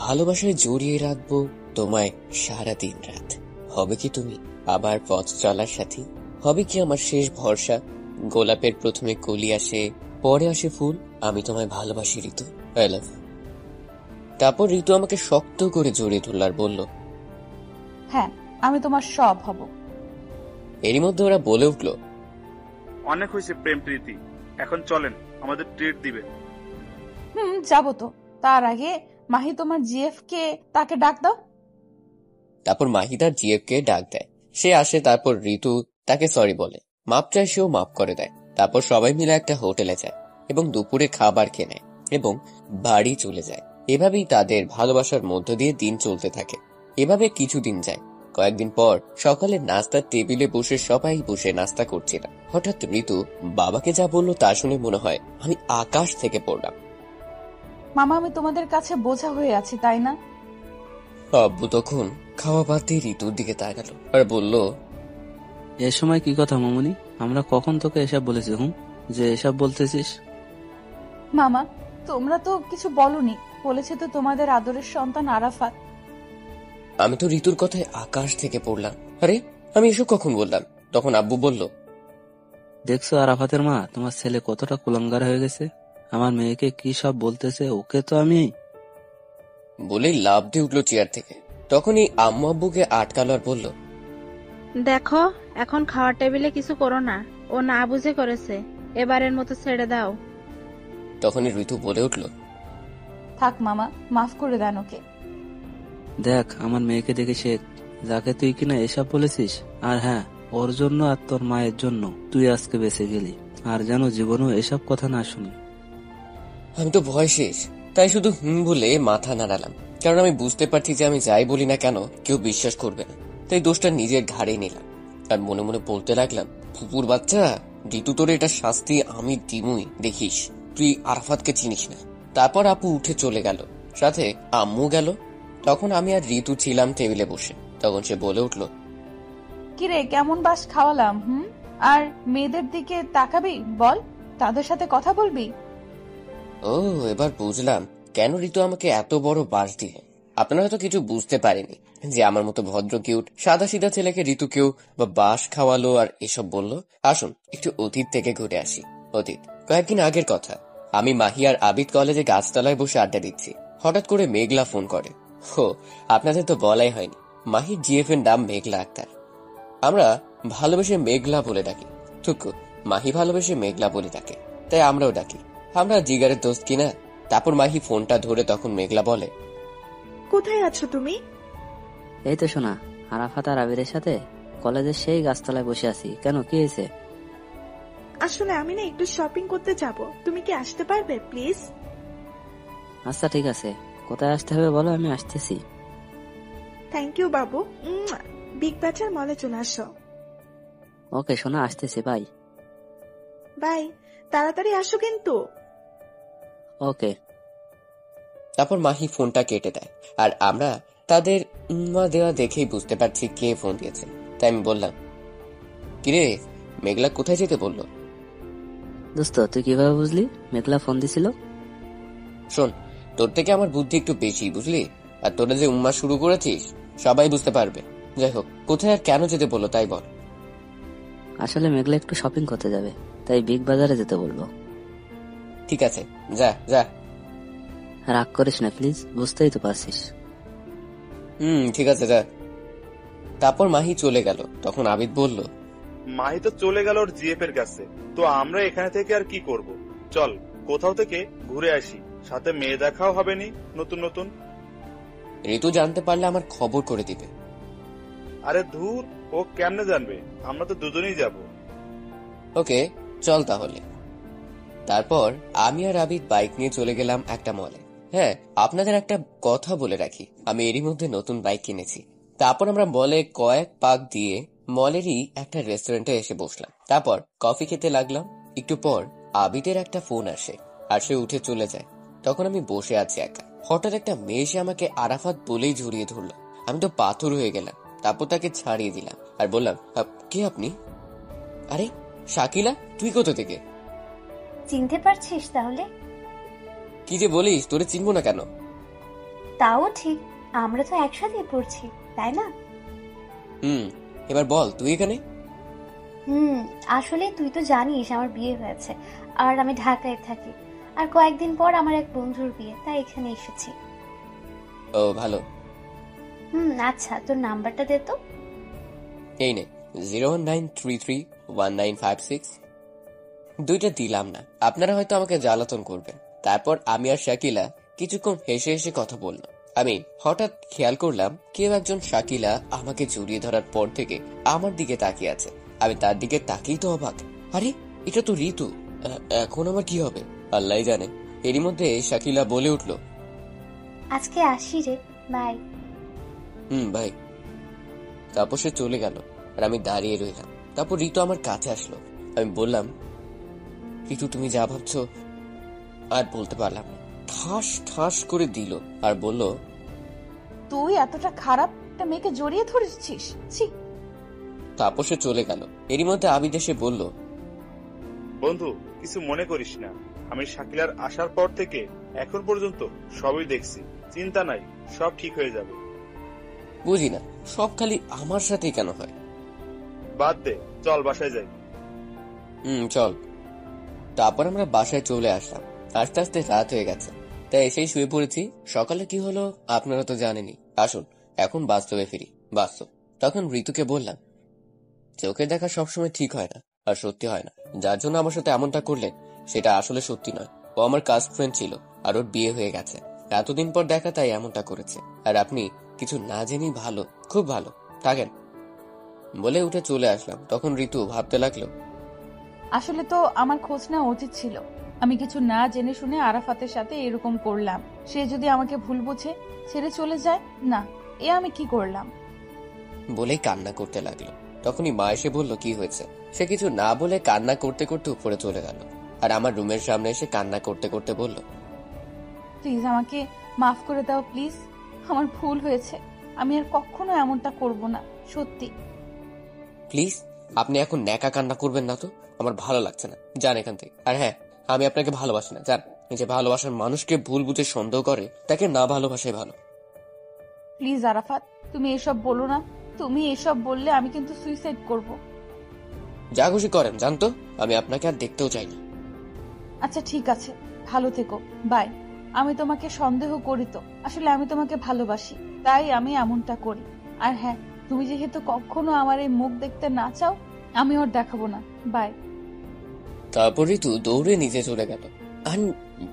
ভালোবাসায় জড়িয়ে রাখবো তোমায় সারা দিন রাত। হবে কি তুমি আবার পথ চলার সাথী? হবে কি আমার শেষ ভরসা? গোলাপের প্রথমে কলি আসে, পরে আসে ফুল, আমি তোমায় ভালোবাসি ঋতু, আই লাভ ইউ। তারপর ঋতু আমাকে শক্ত করে জড়িয়ে ধরল আর বলল, হ্যাঁ, আমি তোমার সব হব। এরই মধ্যে ওরা বলে উঠল, অনেক হয়েছে প্রেম প্রীতি, এখন চলেন, আমাদের ট্রিট দিবে। যাবো তো। তার আগে মাহি তোমার জিএফ কে তাকে ডাক দাও। তারপর মাহি তার জিএফ কে ডাক দেয়। সে আসে, তারপর ঋতু তাকে সরি বলে, মাপ চায়, সেও মাপ করে দেয়। তারপর সবাই মিলে একটা হোটেলে যায় এবং দুপুরে খাবার খেয়ে নেয় এবং বাড়ি চলে যায়। এভাবেই তাদের ভালোবাসার মধ্য দিয়ে দিন চলতে থাকে। এভাবে কিছুদিন যায়। কয়েকদিন পর সকালে নাস্তার টেবিলে বসে সবাই বসে নাস্তা করছিল। হঠাৎ ঋতু বাবাকে যা বলল তা শুনে মনে হয় আমি আকাশ থেকে পড়লাম। মামা, আমি তোমাদের কাছে বোঝা হয়ে আছি, তাই না? আব্বু তখন খাওয়া বাদ দিয়ে ঋতুর দিকে তাকালো আর বলল, এ সময় কি কথা মামুনি? আমরা কখন তোকে এসব বলেছি যে এসব বলতেছিস? মামা, তোমরা তো কিছু বলনি, বলেছে তো তোমাদের আদরের সন্তান আরাফাত। আমি তো ঋতুর কথায় আকাশ থেকে পড়লাম। আরে আমি এসব কখন বললাম? তখন আব্বু বলল, দেখছো আরাফাতের মা, তোমার ছেলে কতটা কুলাঙ্গার হয়ে গেছে। আমার মেয়েকে কি সব বলতেছে, ওকে তো আমি বলেই লাফ দিয়ে উঠলো চেয়ার থেকে। তখনই আম্মু আব্বুকে আটকালো আর বলল, দেখো, এখন খাওয়ার টেবিলে কিছু করো না, ও না বুঝে করেছে, এবারের মতো ছেড়ে দাও। তখনই ঋতু বলে উঠল, থাক মামা, মাফ করে দেন ওকে। দেখ, আমার মেয়েকে দেখে শেখ, যাকে তুই কিনা এসব বলেছিস। আর হ্যাঁ, ওর জন্য আর তোর মায়ের জন্য তুই আজকে বেঁচে গেলি, আর যেন জীবনেও এসব কথা না শুনি। আমি তো ভয় শেষ, তাই শুধু বলে মাথা নাড়ালাম, কারণ আমি বুঝতে পারছি যে আমি যাই বলি না কেন কেউ বিশ্বাস করবে না। তাই দোষটা নিজের ঘাড়ে নিলাম আর মনে মনে বলতে লাগলাম, ফুপুর বাচ্চা, ঋতু তোর এটা শাস্তি আমি দিমুই, দেখিস, তুই আরাফাতকে চিনিস না। তারপর আপু উঠে চলে গেল, সাথে আম্মু গেল। তখন আমি আর ঋতু ছিলাম টেবিলে বসে। তখন সে বলে উঠল, কিরে, কেমন বাস খাওয়ালাম? আর মেয়েদের দিকে তাকাবি, বল, তাদের সাথে কথা বলবি। ও, এবার বুঝলাম কেন ঋতু আমাকে এত বড় বাস দিল। আপনারা হয়তো কিছু বুঝতে পারেনি যে আমার মতো ভদ্র কিউট সাদা সিধা ছেলেকে ঋতুকেও বা বাস খাওয়ালো আর এসব বললো। আসুন একটু অতীত থেকে ঘুরে আসি। অতীত কয়েকদিন আগের কথা। আমি, মাহি আর আবিদ কলেজে গাছতলায় বসে আড্ডা দিচ্ছি। হঠাৎ করে মেঘলা ফোন করে। হো, আপনাদের তো বলাই হয়নি, মাহির জিএফ এর নাম মেঘলা আক্তার। আমরা ভালোবেসে মেঘলা বলে ডাকি। টুকু, মাহি ভালোবেসে মেঘলা বলে ডাকে, তাই আমরাও ডাকি। আমরা জিগারের দোস্ত কিনা। তারপর মাহি ফোনটা ধরে তখন মেঘলা বলে, কোথায় আছো তুমি? এই তো শোনা, আরাফাত আর আবিরের সাথে কলেজের সেই গাছতলায় বসে আছি। কেন, কি হয়েছে? আসলে আমি না একটু শপিং করতে যাব, তুমি কি আসতে পারবে প্লিজ? আচ্ছা ঠিক আছে, কোথায় আসতে হবে বলো, আমি আসতেছি। Thank you Babu. বিগ বাজার মলে চলে আসো। ওকে শোনা, আসতেছি, বাই। বাই, তাড়াতাড়ি আসো কিন্তু। ওকে। তারপর মাহি ফোনটা কেটে দেয় আর আমরা তাদের দেওয়া দেখেই বুঝতে পারছি কে ফোন দিয়েছে। তাই আমি বললাম, কিরে মেঘলা কোথায় যেতে বললো? দোস্ত তুই কিভাবে বুঝলি মেঘলা ফোন দিছিল? শোন, তোর থেকে আমার বুদ্ধি একটু বেশি, বুঝলি? আর তোরা যে উম্মা শুরু করেছিস সবাই বুঝতে পারবে। যাই হোক, কোথায় আর কেন যেতে বললো তাই বল। আসলে মেঘলা একটু শপিং করতে যাবে, তাই বিগ বাজারে যেতে বলবো। ঠিক আছে, যা যা। রাগ করিস না প্লিজ, বুঝতেই তো পারছিস। ঠিক আছে যা। তারপর মাহি চলে গেল। তখন আবিদ বলল, মাহি তো চলে গেল ওর জিএফ এর কাছে, তো আমরা এখানে থেকে আর কি করব? চল কোথাও থেকে ঘুরে আসি, সাথে মেয়ে দেখাও হবে নি নতুন নতুন। ঋতু জানতে পারলে আমার খবর করে দিবে। আরে ধুর, ও কেমনে জানবে? আমরা তো দুজনেই যাব। ওকে চল তাহলে। তারপর আমি আর আবিদ বাইক নিয়ে চলে গেলাম একটা মলে। হ্যাঁ, আপনাদের একটা কথা বলে রাখি, আমি এরই মধ্যে নতুন বাইক কিনেছি। তারপর আমরা মলে কয়েক পাক দিয়ে মলেরই একটা রেস্টুরেন্টে এসে বসলাম। তারপর কফি খেতে লাগলাম। একটু পর আবিদের একটা ফোন আসে আর সে উঠে চলে যায়। তখন আমি বসে আছি একা। হঠাৎ একটা মেয়ে এসে আমাকে আরাফাত বলেই জড়িয়ে ধরলো। আমি তো পাথর হয়ে গেলাম। তারপর তাকে ছাড়িয়ে দিলাম আর বললাম, কে আপনি? আরে শাকিলা, তুই কোথা থেকে? চিনতে পারছিস তাহলে? কি যে বলিস, তোরে চিনবো না কেন? তাও ঠিক, আমরা তো একসাথে পড়ছি তাই না? এবার বল, তুই এখানে? আসলে তুই তো জানিস আমার বিয়ে হয়েছে আর আমি ঢাকায় থাকি, আর কয়েকদিন পর আমার এক বন্ধুর বিয়ে, তাই এখানে এসেছি। ও ভালো। আচ্ছা, তোর নাম্বারটা দে তো। এই নে, 019331956। দুইটা দিলাম না, আপনারা হয়তো আমাকে জ্বালাতন করবেন। তারপর আমি আর শাকিলা কিছুক্ষণ হেসে হেসে কথা বললাম। আমি হঠাৎ খেয়াল করলাম কেউ একজন শাকিলা আমাকে জড়িয়ে ধরার পর থেকে আমার দিকে তাকিয়ে আছে। আমি তার দিকে তাকিয়েই তো অবাক। আরে এটা তো ঋতু। এখন আমার কি হবে আল্লাহ জানে। এরই মধ্যে শাকিলা বলে উঠল, আজকে আসি রে, বাই। ভাই। তারপর সে চলে গেল আর আমি দাঁড়িয়ে রইলাম। তারপর ঋতু আমার কাছে আসলো। আমি বললাম, ঋতু তুমি যা ভাবছো। আর বলতে পারলাম না। ঠাস ঠাস করে দিল আর বলল, তুই এতটা খারাপ একটা মেয়েকে জড়িয়ে ধরেছিস? ছি। তারপর সে চলে গেল। এরই মধ্যে আবিদ এসে বলল, বন্ধু কিছু মনে করিস না, আমি শাকিলার আসার পর থেকে এখন পর্যন্ত সবই দেখছি, চিন্তা নাই, সব ঠিক হয়ে যাবে। বুঝি না, সব খালি আমার সাথেই কেন হয়? বাদ দে, চল বাসায় যাই। চল। তারপর আমরা বাসায় চলে আসলাম। আস্তে আস্তে রাত হয়ে গেছে, তাই এসেই শুয়ে পড়েছি। সকালে কি হলো আপনারা তো জানেনই। আসুন এখন বাস্তবে ফিরি। বাস্তব। তখন ঋতুকে বললাম, চোখে দেখা সবসময় ঠিক হয় না আর সত্যি হয় না। যার জন্য আমার সাথে এমনটা করলেন সেটা আসলে সত্যি নয়। ও আমার কাস্ট ফ্রেন্ড ছিল আর ওর বিয়ে হয়ে গেছে। এতদিন পর দেখা, তাই এমনটা করেছে। আর আপনি কিছু না জেনেই ভালো, খুব ভালো থাকেন বলে উঠে চলে আসলাম। তখন ঋতু ভাবতে লাগলো, আসলে তো আমার খোঁজ নেওয়া উচিত ছিল। আমি কিছু না জেনে শুনে আরাফাতের সাথে এরকম করলাম। সে যদি আমাকে ভুল বুঝে ছেড়ে চলে যায়, না, এ আমি কি করলাম? বলেই কান্না করতে লাগলো। তখনই মা এসে বলল, কি হয়েছে? সে কিছু না বলে কান্না করতে করতে উপরে চলে গেল আর আমার রুমের সামনে এসে কান্না করতে করতে বলল, প্লিজ আমাকে মাফ করে দাও প্লিজ, আমার ভুল হয়েছে, আমি আর কখনো এমনটা করব না, সত্যি। প্লিজ আপনি এখন ন্যাকা কান্না করবেন না তো, আমার ভালো লাগছে না, যান এখান থেকে। আর হ্যাঁ, আমি আপনাকে ভালোবাসি না, যান। যে ভালোবাসার মানুষকে ভুল বুঝে সন্দেহ করে তাকে না ভালোবাসাই ভালো। প্লিজ আরাফাত, তুমি এসব বলো না। তুমি এসব বললে আমি কিন্তু সুইসাইড করব। যা খুশি করেন জানতো, আমি আপনাকে আর দেখতেও চাই না। আচ্ছা ঠিক আছে, ভালো থেকো, বাই। আমি তোমাকে সন্দেহ করি তো, আসলে আমি তোমাকে ভালোবাসি, তাই আমি এমনটা করি। আর হ্যাঁ, তুমি যেহেতু কখনো আমার এই মুখ দেখতে না চাও, আমি ওর দেখাবো না, বাই। তারপর ঋতু দৌড়ে নিচে চলে গেল আর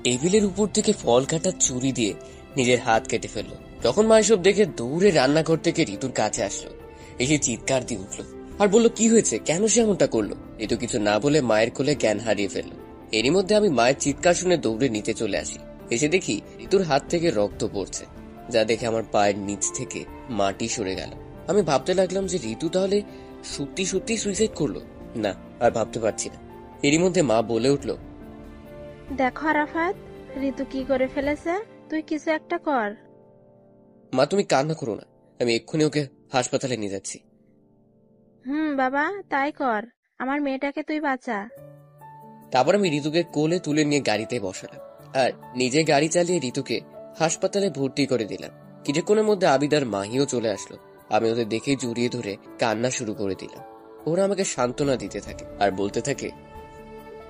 টেবিলের উপর থেকে ফল কাটার ছুরি দিয়ে নিজের হাত কেটে ফেললো। তখন মা এসব দেখে দৌড়ে রান্নাঘর থেকে ঋতুর কাছে আসলো, এসে চিৎকার দিয়ে উঠলো আর বললো কি হয়েছে, কেন সে এমনটা করলো। ঋতু কিছু না বলে মায়ের কোলে জ্ঞান হারিয়ে ফেললো। এরই মধ্যে আমি মায়ের চিৎকার শুনে দৌড়ে নিতে চলে আসি। এসে দেখি ঋতুর হাত থেকে রক্ত পড়ছে, যা দেখে আমার পায়ের নিচ থেকে মাটি সরে গেল। আমি ভাবতে লাগলাম যে ঋতু তাহলে সত্যি সত্যি সুইসাইড করলো। না, আর ভাবতে পারছি না। এরই মধ্যে মা বলে উঠলো, দেখো আরাফাত, ঋতু কি করে ফেলেছে, তুই কিছু একটা কর। মা তুমি কান্না করো না, আমি এক্ষুনি ওকে হাসপাতালে নিয়ে যাচ্ছি। বাবা, তাই কর, আমার মেয়েটাকে তুই বাঁচা। তারপর আমি ঋতুকে কোলে তুলে নিয়ে গাড়িতে বসালাম আর নিজে গাড়ি চালিয়ে ঋতুকে হাসপাতালে ভর্তি করে দিলাম। কিছুক্ষণের মধ্যে আবিদার মাহিও চলে আসলো। আমি ওদের দেখে জড়িয়ে ধরে কান্না শুরু করে দিলাম। ওরা আমাকে সান্ত্বনা দিতে থাকে আর বলতে থাকে,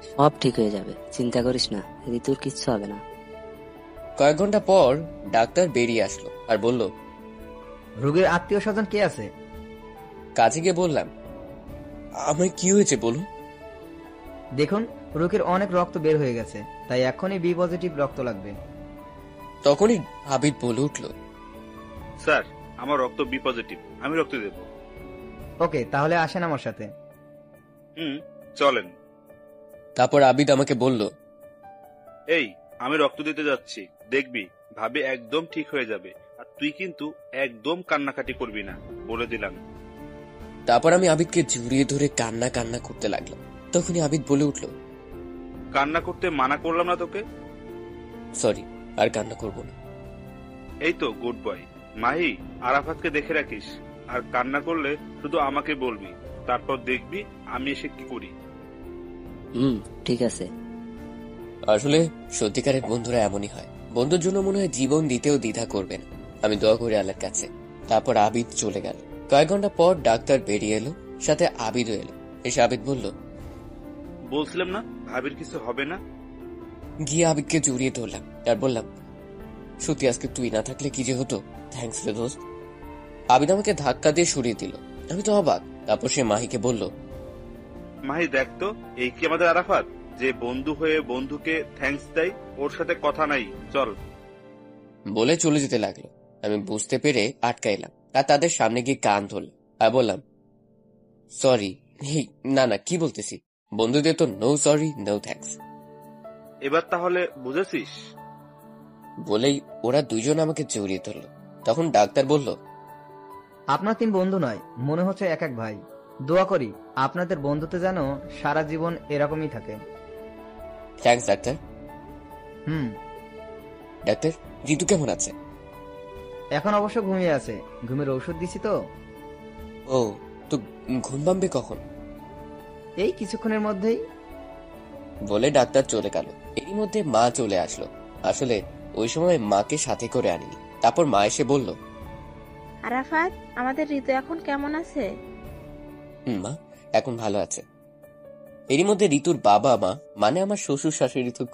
সব ঠিক হয়ে যাবে, চিন্তা করিস না, ঋতুর কিচ্ছু হবে না। কয়েক ঘন্টা পর ডাক্তার বেরিয়ে আসলো আর বলল, রোগীর আত্মীয় স্বজন কে আছে? কাছে গিয়ে বললাম, আমার কি হয়েছে বলুন। দেখুন, রোগীর অনেক রক্ত বের হয়ে গেছে, তাই এখনই বি পজিটিভ রক্ত লাগবে। তখনই আবিদ বলে উঠল, স্যার আমার রক্ত বি পজিটিভ, আমি রক্ত দেব। ওকে, তাহলে আসেন আমার সাথে। চলেন। তারপর আবিদ আমাকে বলল, এই আমি রক্ত দিতে যাচ্ছি, দেখবি ভাবি একদম ঠিক হয়ে যাবে, আর তুই কিন্তু একদম কান্নাকাটি করবি না, বলে দিলাম। তারপর আমি আবিদকে জড়িয়ে ধরে কান্না কান্না করতে লাগলাম। তখনই আবিদ বলে উঠল, কান্না করতে মানা করলাম না তোকে? সরি, আর কান্না করব না। এই তো গুড বয়। মাহি, আরাফাতকে দেখে রাখিস, আর কান্না করলে শুধু আমাকে বলবি, তারপর দেখবি আমি এসে কি করি। ঠিক আছে। আসলে সত্যিকারের বন্ধুরা এমনই হয়, বন্ধুর জন্য মনে হয় জীবন দিতেও দ্বিধা করবেন। আমি দোয়া করি আল্লাহর কাছে। তারপর আবিদ চলে গেল। কয়েক ঘন্টা পর ডাক্তার বেরিয়ে এলো, সাথে আবিদও এলো। এসে আবিদ বলল, বলছিলাম না ভাবির কিছু হবে না। গিয়ে আবিদকে জড়িয়ে ধরলাম আর বললাম, সত্যি আজকে তুই না থাকলে কি যে হতো, থ্যাঙ্কস রে দোস্ত। আবিদ আমাকে ধাক্কা দিয়ে সরিয়ে দিল। আমি তো অবাক। তারপর সে মাহিকে বলল, মাহি দেখ তো, এই কি আমাদের আরাফাত, যে বন্ধু হয়ে বন্ধুকে থ্যাঙ্কস দেয়? ওর সাথে কথা নাই, চল। বলে চলে যেতে লাগলো। আমি বুঝতে পেরে আটকাইলাম আর তাদের সামনে গিয়ে কান ধরলাম আর বললাম, সরি। না না, কি বলতেছি, বন্ধুদের তো নো সরি নো থ্যাঙ্কস। এবার তাহলে বুঝেছিস? বলেই ওরা দুইজন আমাকে জড়িয়ে ধরলো। তখন ডাক্তার বলল, আপনার 3 বন্ধু নয়, মনে হচ্ছে এক এক ভাই। দোয়া করি আপনাদের বন্ধুত্ব যেন সারা জীবন এরকমই থাকে। Thanks doctor. ডাক্তার, ঋতু কেমন আছে? এখন অবশ্য ঘুমিয়ে আছে, ঘুমের ঔষধ দিছি তো। ও, তো ঘুম ভাঙবে কখন? এই কিছুক্ষণের মধ্যেই। বলে ডাক্তার চলে গেল। এরই মধ্যে মা চলে আসলো। আসলে ওই সময় মাকে সাথে করে আনিনি। তারপর মা এসে বলল, আরাফাত, আমাদের ঋতু এখন কেমন আছে? মা এখন ভালো আছে। এরই মধ্যে ঋতুর বাবা মা, মানে আমার শ্বশুর শাশুড়ি তো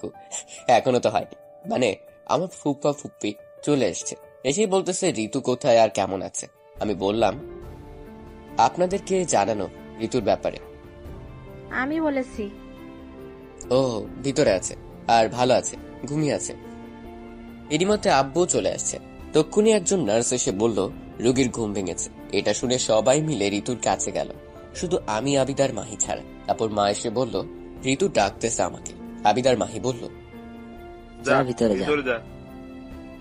এখনো তো হয়নি, মানে আমার ফুপা ফুপ্পি চলে এসছে। এসেই বলতেছে ঋতু কোথায় আর কেমন আছে। আমি বললাম, আপনাদেরকে জানানো ঋতুর ব্যাপারে। আমি বলেছি। ও, ভিতরে আছে আর ভালো আছে, ঘুমিয়ে আছে। এরই মধ্যে আব্বু চলে আসছে। তক্ষুনি একজন নার্স এসে বলল, রোগীর ঘুম ভেঙেছে। এটা শুনে সবাই মিলে ঋতুর কাছে গেল, শুধু আমি, আবিদার মাহি ছাড়া। তারপর মা এসে বলল, ঋতু ডাকতেছে আমাকে। আবিদার মাহি বলল, যা ভিতরে যা।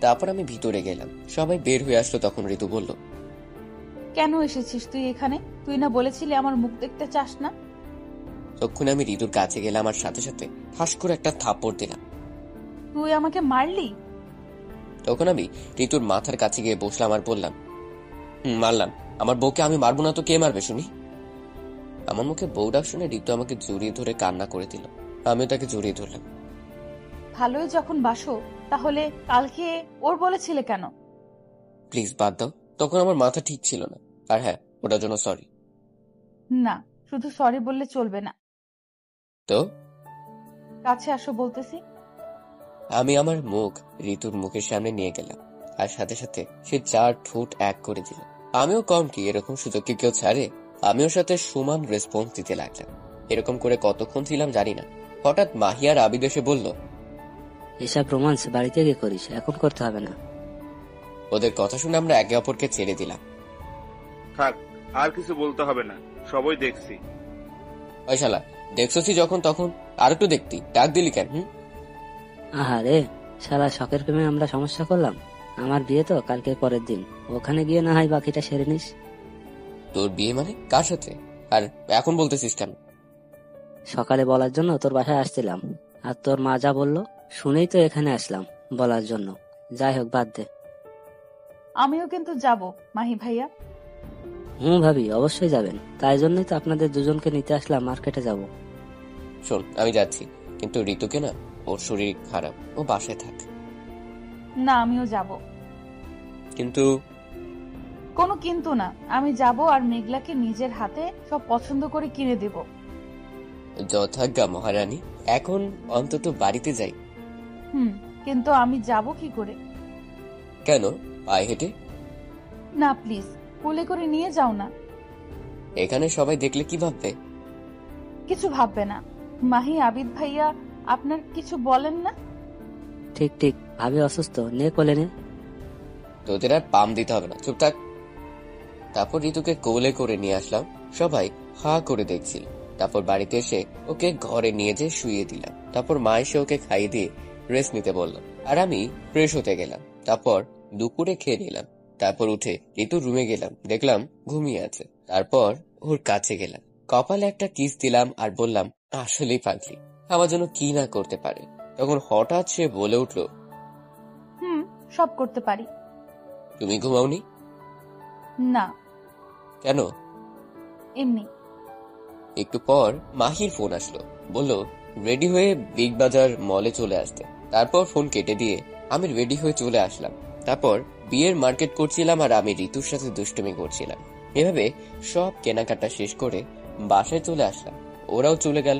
তারপর আমি ভিতরে গেলাম। সবাই বের হয়ে আসলো। তখন ঋতু বলল, কেন এসেছিস তুই এখানে? তুই না বলেছিলি আমার মুখ দেখতে চাস না? তখন আমি ঋতুর কাছে গেলাম আর সাথে সাথে ঠাস করে একটা থাপ্পড় দিলাম। তুই আমাকে মারলি? তখন আমি ঋতুর মাথার কাছে গিয়ে বসলাম আর বললাম, মারলাম। আমার বউকে আমি মারবো না তো কে মারবে শুনি? আমার মুখে বউ ডাক শুনে ঋতু আমাকে জড়িয়ে ধরে কান্না করে দিল। আমিও তাকে জড়িয়ে ধরলাম। ভালোই যখন বাসো, তাহলে কালকে ওর বলেছিলে কেন? প্লিজ বাদ দাও, তখন আমার মাথা ঠিক ছিল না। আর হ্যাঁ, ওটার জন্য সরি। না, শুধু সরি বললে চলবে না। তো কাছে আসো বলতেছি। আমি আমার মুখ ঋতুর মুখের সামনে নিয়ে গেলাম, আর সাথে সাথে সে 4 ঠোঁট এক করে দিল। আমিও কম কি, এরকম সুযোগ কি কেউ ছাড়ে? আমিও সাথে সমান রেসপন্স দিতে লাগলাম। এরকম করে কতক্ষণ ছিলাম জানি না। হঠাৎ মাহিয়ার আবিদ এসে বলল, এসব রোমান্স বাড়িতে গিয়ে করিস, এখন করতে হবে না। ওদের কথা শুনে আমরা একে অপরকে ছেড়ে দিলাম। থাক, আর কিছু বলতে হবে না, সবই দেখছি। ওই শালা, দেখছি যখন তখন আর একটু দেখতি, ডাক দিলি কেন? আহারে, শালা শখের প্রেমে আমরা সমস্যা করলাম। আমার বিয়ে তো কালকে পরের দিন, ওখানে গিয়ে না হয় বাকিটা সেরে নিস। তোর বিয়ে মানে কার সাথে? আর এখন বলতেছিস কেন? সকালে বলার জন্য তোর বাসায় আসছিলাম, আর তোর মা যা বললো শুনেই তো এখানে আসলাম বলার জন্য। যাই হোক, বাদ দে। আমিও কিন্তু যাব মাহি ভাইয়া। ভাবি, অবশ্যই যাবেন, তাই জন্যই তো আপনাদের দুজনকে নিতে আসলাম, মার্কেটে যাব। শোন, আমি যাচ্ছি, কিন্তু ঋতুকে না, ওর শরীর খারাপ, ও বাসায় থাক। না, আমিও যাব। কিন্তু কোনো কিন্তু না, আমি যাব আর মেঘলাকে নিজের হাতে সব পছন্দ করে কিনে দেব। যথাজ্ঞা মহারানী, এখন অন্তত বাড়িতে যাই। কিন্তু আমি যাব কি করে? কেন, পায়ে হেঁটে? না প্লিজ, কোলে করে নিয়ে যাও না। এখানে সবাই দেখলে কি ভাববে? কিছু ভাববে না। মাহি, আবিদ ভাইয়া আপনার কিছু বলেন না? ঠিক ঠিক, ভাবি অসুস্থ, নে কোলে নে। তোদের আর পাম দিতে হবে না, চুপ থাক। তারপর ঋতুকে কোলে করে নিয়ে আসলাম। সবাই হা করে দেখছিল। তারপর বাড়িতে এসে ওকে ঘরে নিয়ে যেয়ে শুইয়ে দিলাম। তারপর মা এসে ওকে খাইয়ে দিয়ে রেস্ট নিতে বললাম, আর আমি ফ্রেশ হতে গেলাম। তারপর দুপুরে খেয়ে নিলাম। তারপর উঠে ঋতুর রুমে গেলাম, দেখলাম ঘুমিয়ে আছে। তারপর ওর কাছে গেলাম, কপালে একটা কিস দিলাম আর বললাম, আসলেই পাগলি, আমার জন্য কি না করতে পারে। তখন হঠাৎ সে বলে উঠলো, সব করতে পারি। তুমি ঘুমাওনি? না। কেন? এমনি। একটু পর মাহির ফোন আসলো, বলল রেডি হয়ে বিগ বাজার মলে চলে আসতে। তারপর ফোন কেটে দিয়ে আমি রেডি হয়ে চলে আসলাম। তারপর বিয়ের মার্কেট করছিলাম আর আমি ঋতুর সাথে দুষ্টুমি করছিলাম। এভাবে সব কেনাকাটা শেষ করে বাসায় চলে আসলাম, ওরাও চলে গেল।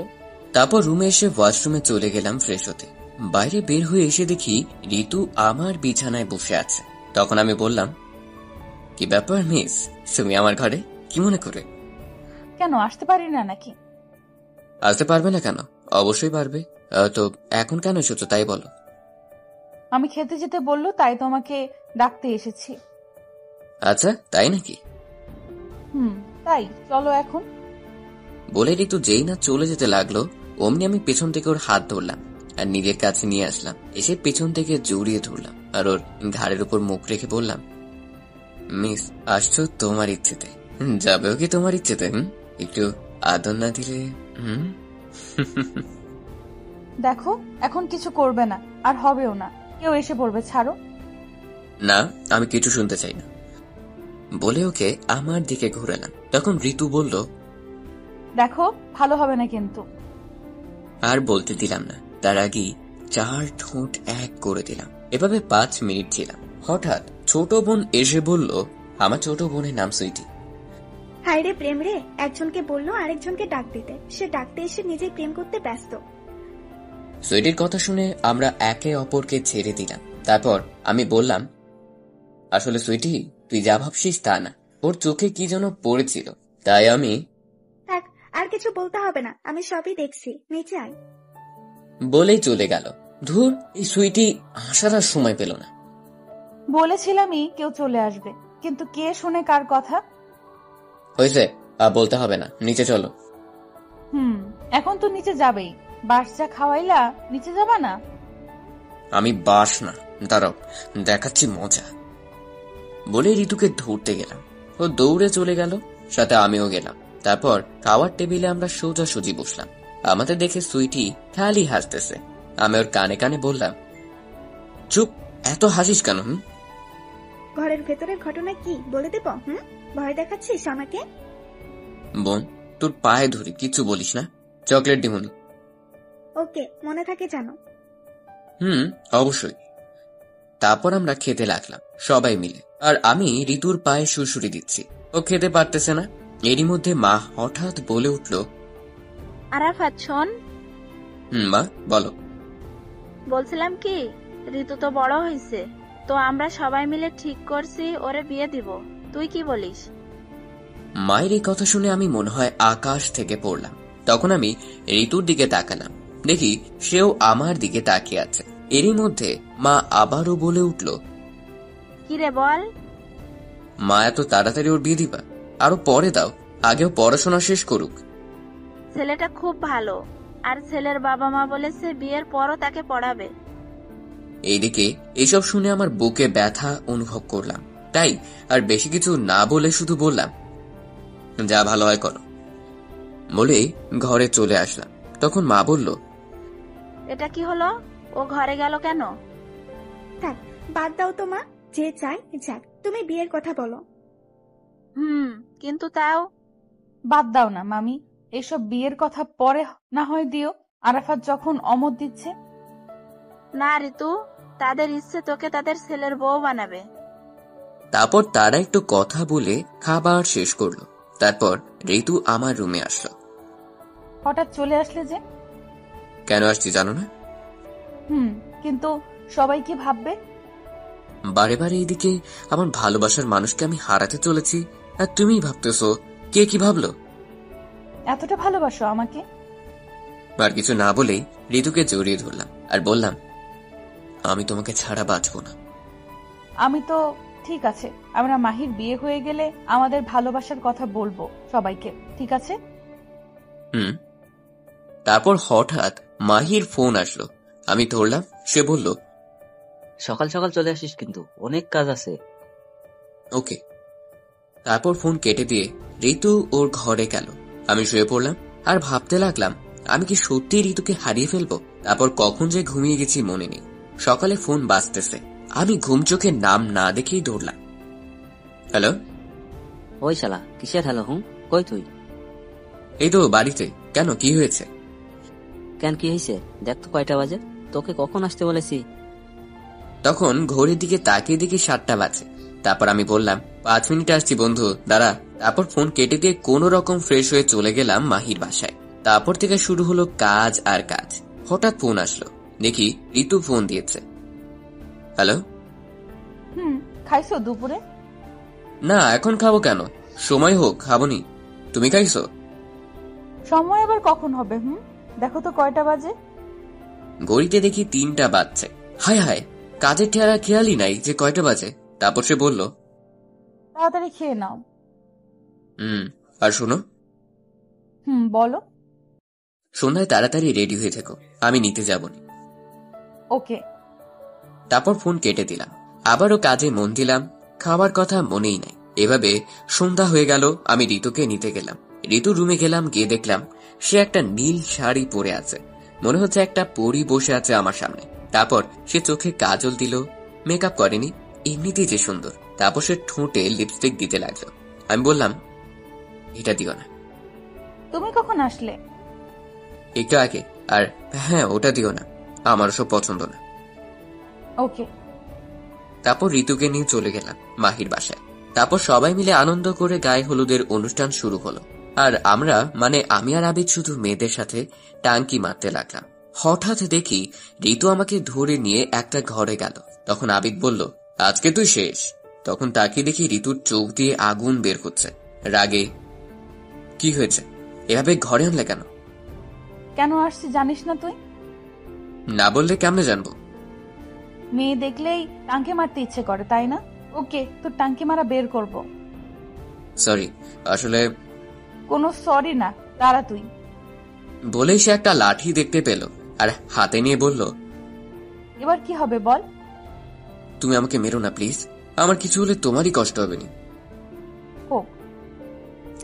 তারপর রুমে এসে ওয়াশরুমে চলে গেলাম ফ্রেশ হতে। বাইরে বের হয়ে এসে দেখি ঋতু আমার বিছানায় বসে আছে। তখন আমি বললাম, কি ব্যাপার মিস, তুমি আমার ঘরে কি মনে করে? কেন, আসতে পারি না নাকি? আসতে পারবে না কেন? অবশ্যই পারবে। তো এখন কেন এসেছো তাই বলো। আমি খেতে যেতে বললো, তাই তোমাকে ডাকতে এসেছি। আচ্ছা, তাই নাকি? তাই চলো এখন। বলে ঋতু যেই না চলে যেতে লাগলো, অমনি আমি পেছন থেকে ওর হাত ধরলাম আর নিজের কাছে নিয়ে আসলাম। এসে পেছন থেকে জড়িয়ে ধরলাম আর ওর ঘাড়ের উপর মুখ রেখে বললাম, মিস, আসছো তোমার ইচ্ছেতে, যাবেও কি তোমার ইচ্ছেতে? একটু আদর না দিলে? দেখো, এখন কিছু করবে না, আর হবেও না। কেউ এসে পড়বে, ছাড়ো। না, আমি কিছু শুনতে চাই না বলে ওকে আমার দিকে ঘুরালাম। তখন ঋতু বলল, দেখো, ভালো হবে না কিন্তু। আর বলতে দিলাম না, তার আগেই 4 ঠোঁট এক করে দিলাম। এভাবে 5 মিনিট ছিলাম। হঠাৎ ছোট বোন এসে বলল, আমার ছোট বোনের নাম সুইটি। হায় রে প্রেম রে, একজনকে বললো আরেকজনকে ডাক দিতে, সে ডাকতে এসে নিজেই প্রেম করতে ব্যস্ত। সুইটির কথা শুনে আমরা একে অপরকে ছেড়ে দিলাম। তারপর আমি বললাম, আসলে সুইটি, তুই যা ভাবছিস তা না, ওর চোখে কি যেন পড়েছিল, তাই আমি। থাক, আর কিছু বলতে হবে না, আমি সবই দেখছি, নিচে আয়। বলেই চলে গেল। ধুর, এই সুইটি আসার আর সময় পেল না। বলেছিলামই কেউ চলে আসবে, কিন্তু কে শুনে কার কথা? হয়েছে, আর বলতে হবে না, নিচে চলো। এখন তো নিচে যাবেই। বাস যা খাওয়াইলা, নিচে যাবা না? আমি বাস না, দাঁড়াও, দেখাচ্ছি মজা বলে ঋতুকে ধরতে গেলাম। ও দৌড়ে চলে গেল, সাথে আমিও গেলাম। তারপর খাওয়ার টেবিলে আমরা সোজাসুজি বসলাম। আমাদের দেখে সুইটি খালি হাসতেছে। আমি ওর কানে কানে বললাম, চুপ, এত হাসিস কেন? ঘরের ভেতরের ঘটনা কি বলে দেব? ভয় দেখাচ্ছিস আমাকে? বোন, তোর পায়ে ধরি, কিচ্ছু বলিস না। চকলেট দিমুনি? ওকে, মনে থাকে জানো। অবশ্যই। তারপর আমরা খেতে লাগলাম সবাই মিলে, আর আমি ঋতুর পায়ে সুড়সুড়ি দিচ্ছি। ও খেতে পারতেছে না। এরই মধ্যে মা হঠাৎ বলে উঠল, আরাফাত শোন। মা বলো। বলছিলাম কি, ঋতু তো বড় হয়েছে, তো আমরা সবাই মিলে ঠিক করছি ওরে বিয়ে দিব। তুই কি বলিস? মায়ের এই কথা শুনে আমি মনে হয় আকাশ থেকে পড়লাম। তখন আমি ঋতুর দিকে তাকালাম, দেখি সেও আমার দিকে তাকিয়ে আছে। এরই মধ্যে মা আবারও বলে উঠল, কি রে বল। মা এত তাড়াতাড়ি ওর বিয়ে দিবা? আরো পরে দাও, আগেও পড়াশোনা শেষ করুক। ছেলেটা খুব ভালো, আর ছেলের বাবা মা বলেছে বিয়ের পরও তাকে পড়াবে। এইদিকে এসব শুনে আমার বুকে ব্যথা অনুভব করলাম, তাই আর বেশি কিছু না বলে শুধু বললাম, যা ভালো হয় করো বলে ঘরে চলে আসলাম। তখন মা বলল, এটা কি হলো? ও ঘরে গেল কেন? থাক, বাদ দাও তো মা, যে চাই যাক, তুমি বিয়ের কথা বলো। কিন্তু তাও। বাদ দাও না মামি, এসব বিয়ের কথা পরে না হয় দিও, আরাফাত যখন অমত দিচ্ছে। না ঋতু, তাদের ইচ্ছে তোকে তাদের ছেলের বউ বানাবে। তারপর তারা একটু কথা বলে খাবার শেষ করলো। তারপর ঋতু আমার রুমে আসলো। হঠাৎ চলে আসলে যে? কেন আসছি জানো না? কিন্তু সবাই কি ভাববে? বারে বারে এইদিকে আমার ভালোবাসার মানুষকে আমি হারাতে চলেছি, আর তুমি ভাবতেছো কে কি ভাবলো। এতটা ভালোবাসো আমাকে? আর কিছু না বলেই ঋতুকে জড়িয়ে ধরলাম আর বললাম, আমি তোমাকে ছাড়া বাঁচবো না। আমি তো ঠিক আছে, আমরা মাহির বিয়ে হয়ে গেলে আমাদের ভালোবাসার কথা বলবো সবাইকে, ঠিক আছে? তারপর হঠাৎ মাহির ফোন আসলো। আমি ধরলাম। সে বলল, সকাল সকাল চলে আসিস, কিন্তু অনেক কাজ আছে। ওকে। তারপর ফোন কেটে দিয়ে ঋতু ওর ঘরে গেল। আমি শুয়ে পড়লাম আর ভাবতে লাগলাম, আমি কি সত্যি ঋতুকে হারিয়ে ফেলবো? তারপর কখন যে ঘুমিয়ে গেছি মনে নেই। সকালে ফোন বাজতেছে, আমি ঘুম চোখে নাম না দেখেই দৌড়লাম। হ্যালো। ওই শালা কিসের হ্যালো? কই তুই? এই তো বাড়িতে। কেন, কি হয়েছে? কেন, কি হয়েছে? দেখ তো কয়টা বাজে, তোকে কখন আসতে বলেছি? তখন ঘড়ির দিকে তাকিয়ে দেখি 7টা বাজে। তারপর আমি বললাম, 5 মিনিট আসছি বন্ধু, দাঁড়া। তারপর ফোন কেটে দিয়ে কোনো রকম ফ্রেশ হয়ে চলে গেলাম মাহির বাসায়। তারপর থেকে শুরু হলো কাজ আর কাজ। হঠাৎ ফোন আসলো, দেখি ঋতু ফোন দিয়েছে। হ্যালো। খাইছো দুপুরে? না, এখন খাবো কেন, সময় হোক খাবনি। তুমি খাইছো? সময় আবার কখন হবে? দেখো তো কয়টা বাজে। ঘড়িতে দেখি 3টা বাজছে। হায় হায়, কাজের ঠেয়ারা খেয়ালই নাই যে কয়টা বাজে। তারপর সে বলল, তাড়াতাড়ি খেয়ে নাও। আর শোনো। বলো। সন্ধ্যায় তাড়াতাড়ি রেডি হয়ে থেকো, আমি নিতে যাবনি। ওকে। তারপর ফোন কেটে দিলাম। আবারও কাজে মন দিলাম, খাবার কথা মনেই নাই। এভাবে সন্ধ্যা হয়ে গেল। আমি ঋতুকে নিতে গেলাম। ঋতুর রুমে গেলাম, গিয়ে দেখলাম সে একটা নীল শাড়ি পরে আছে, মনে হচ্ছে একটা পরী বসে আছে আমার সামনে। তারপর সে চোখে কাজল দিল, মেকআপ করেনি, এমনিতেই যে সুন্দর। তারপর সে ঠোঁটে লিপস্টিক দিতে লাগলো। আমি বললাম, এটা দিও না। তুমি কখন আসলে? একটু আগে। আর হ্যাঁ, ওটা দিও না, আমার ওসব পছন্দ না। ওকে। তারপর ঋতুকে নিয়ে চলে গেলাম মাহির বাসায়। তারপর সবাই মিলে আনন্দ করে গায়ে হলুদের অনুষ্ঠান শুরু হলো। আর আমরা মানে আমি আর আবিদ শুধু মেয়েদের সাথে টাঙ্কি মারতে লাগলাম। হঠাৎ দেখি ঋতু আমাকে ধরে নিয়ে একটা ঘরে গেল। তখন আবিদ বলল, আজকে তুই শেষ। তখন তাকে দেখি ঋতুর চোখ দিয়ে আগুন বের হচ্ছে রাগে। কি হয়েছে, এভাবে ঘরে আনলে কেন? কেন আসছি জানিস না তুই? না বললে কেমনে জানবো? মেয়ে দেখলেই টাঙ্কি মারতে ইচ্ছে করে, তাই না? ওকে, তোর টাঙ্কি মারা বের করব। সরি, আসলে। কোনো সরি না, দাঁড়া তুই। বলেই সে একটা লাঠি দেখতে পেল আর হাতে নিয়ে বলল, এবার কি হবে বল? তুমি আমাকে মেরো না প্লিজ, আমার কিছু হলে তোমারই কষ্ট হবে না। ও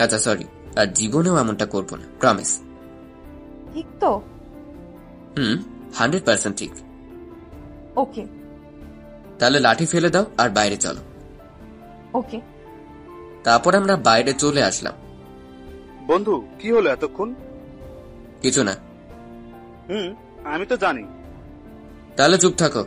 আচ্ছা সরি, আর জীবনেও এমনটা করবো না, প্রমিস। ঠিক তো? 100% ঠিক। ওকে। তাহলে লাঠি ফেলে দাও আর বাইরে চলো। ওকে। তারপর আমরা বাইরে চলে আসলাম। বন্ধু, কি হলো এতক্ষণ? কিছু না। আমি তো জানি। তাহলে চুপ থাকো।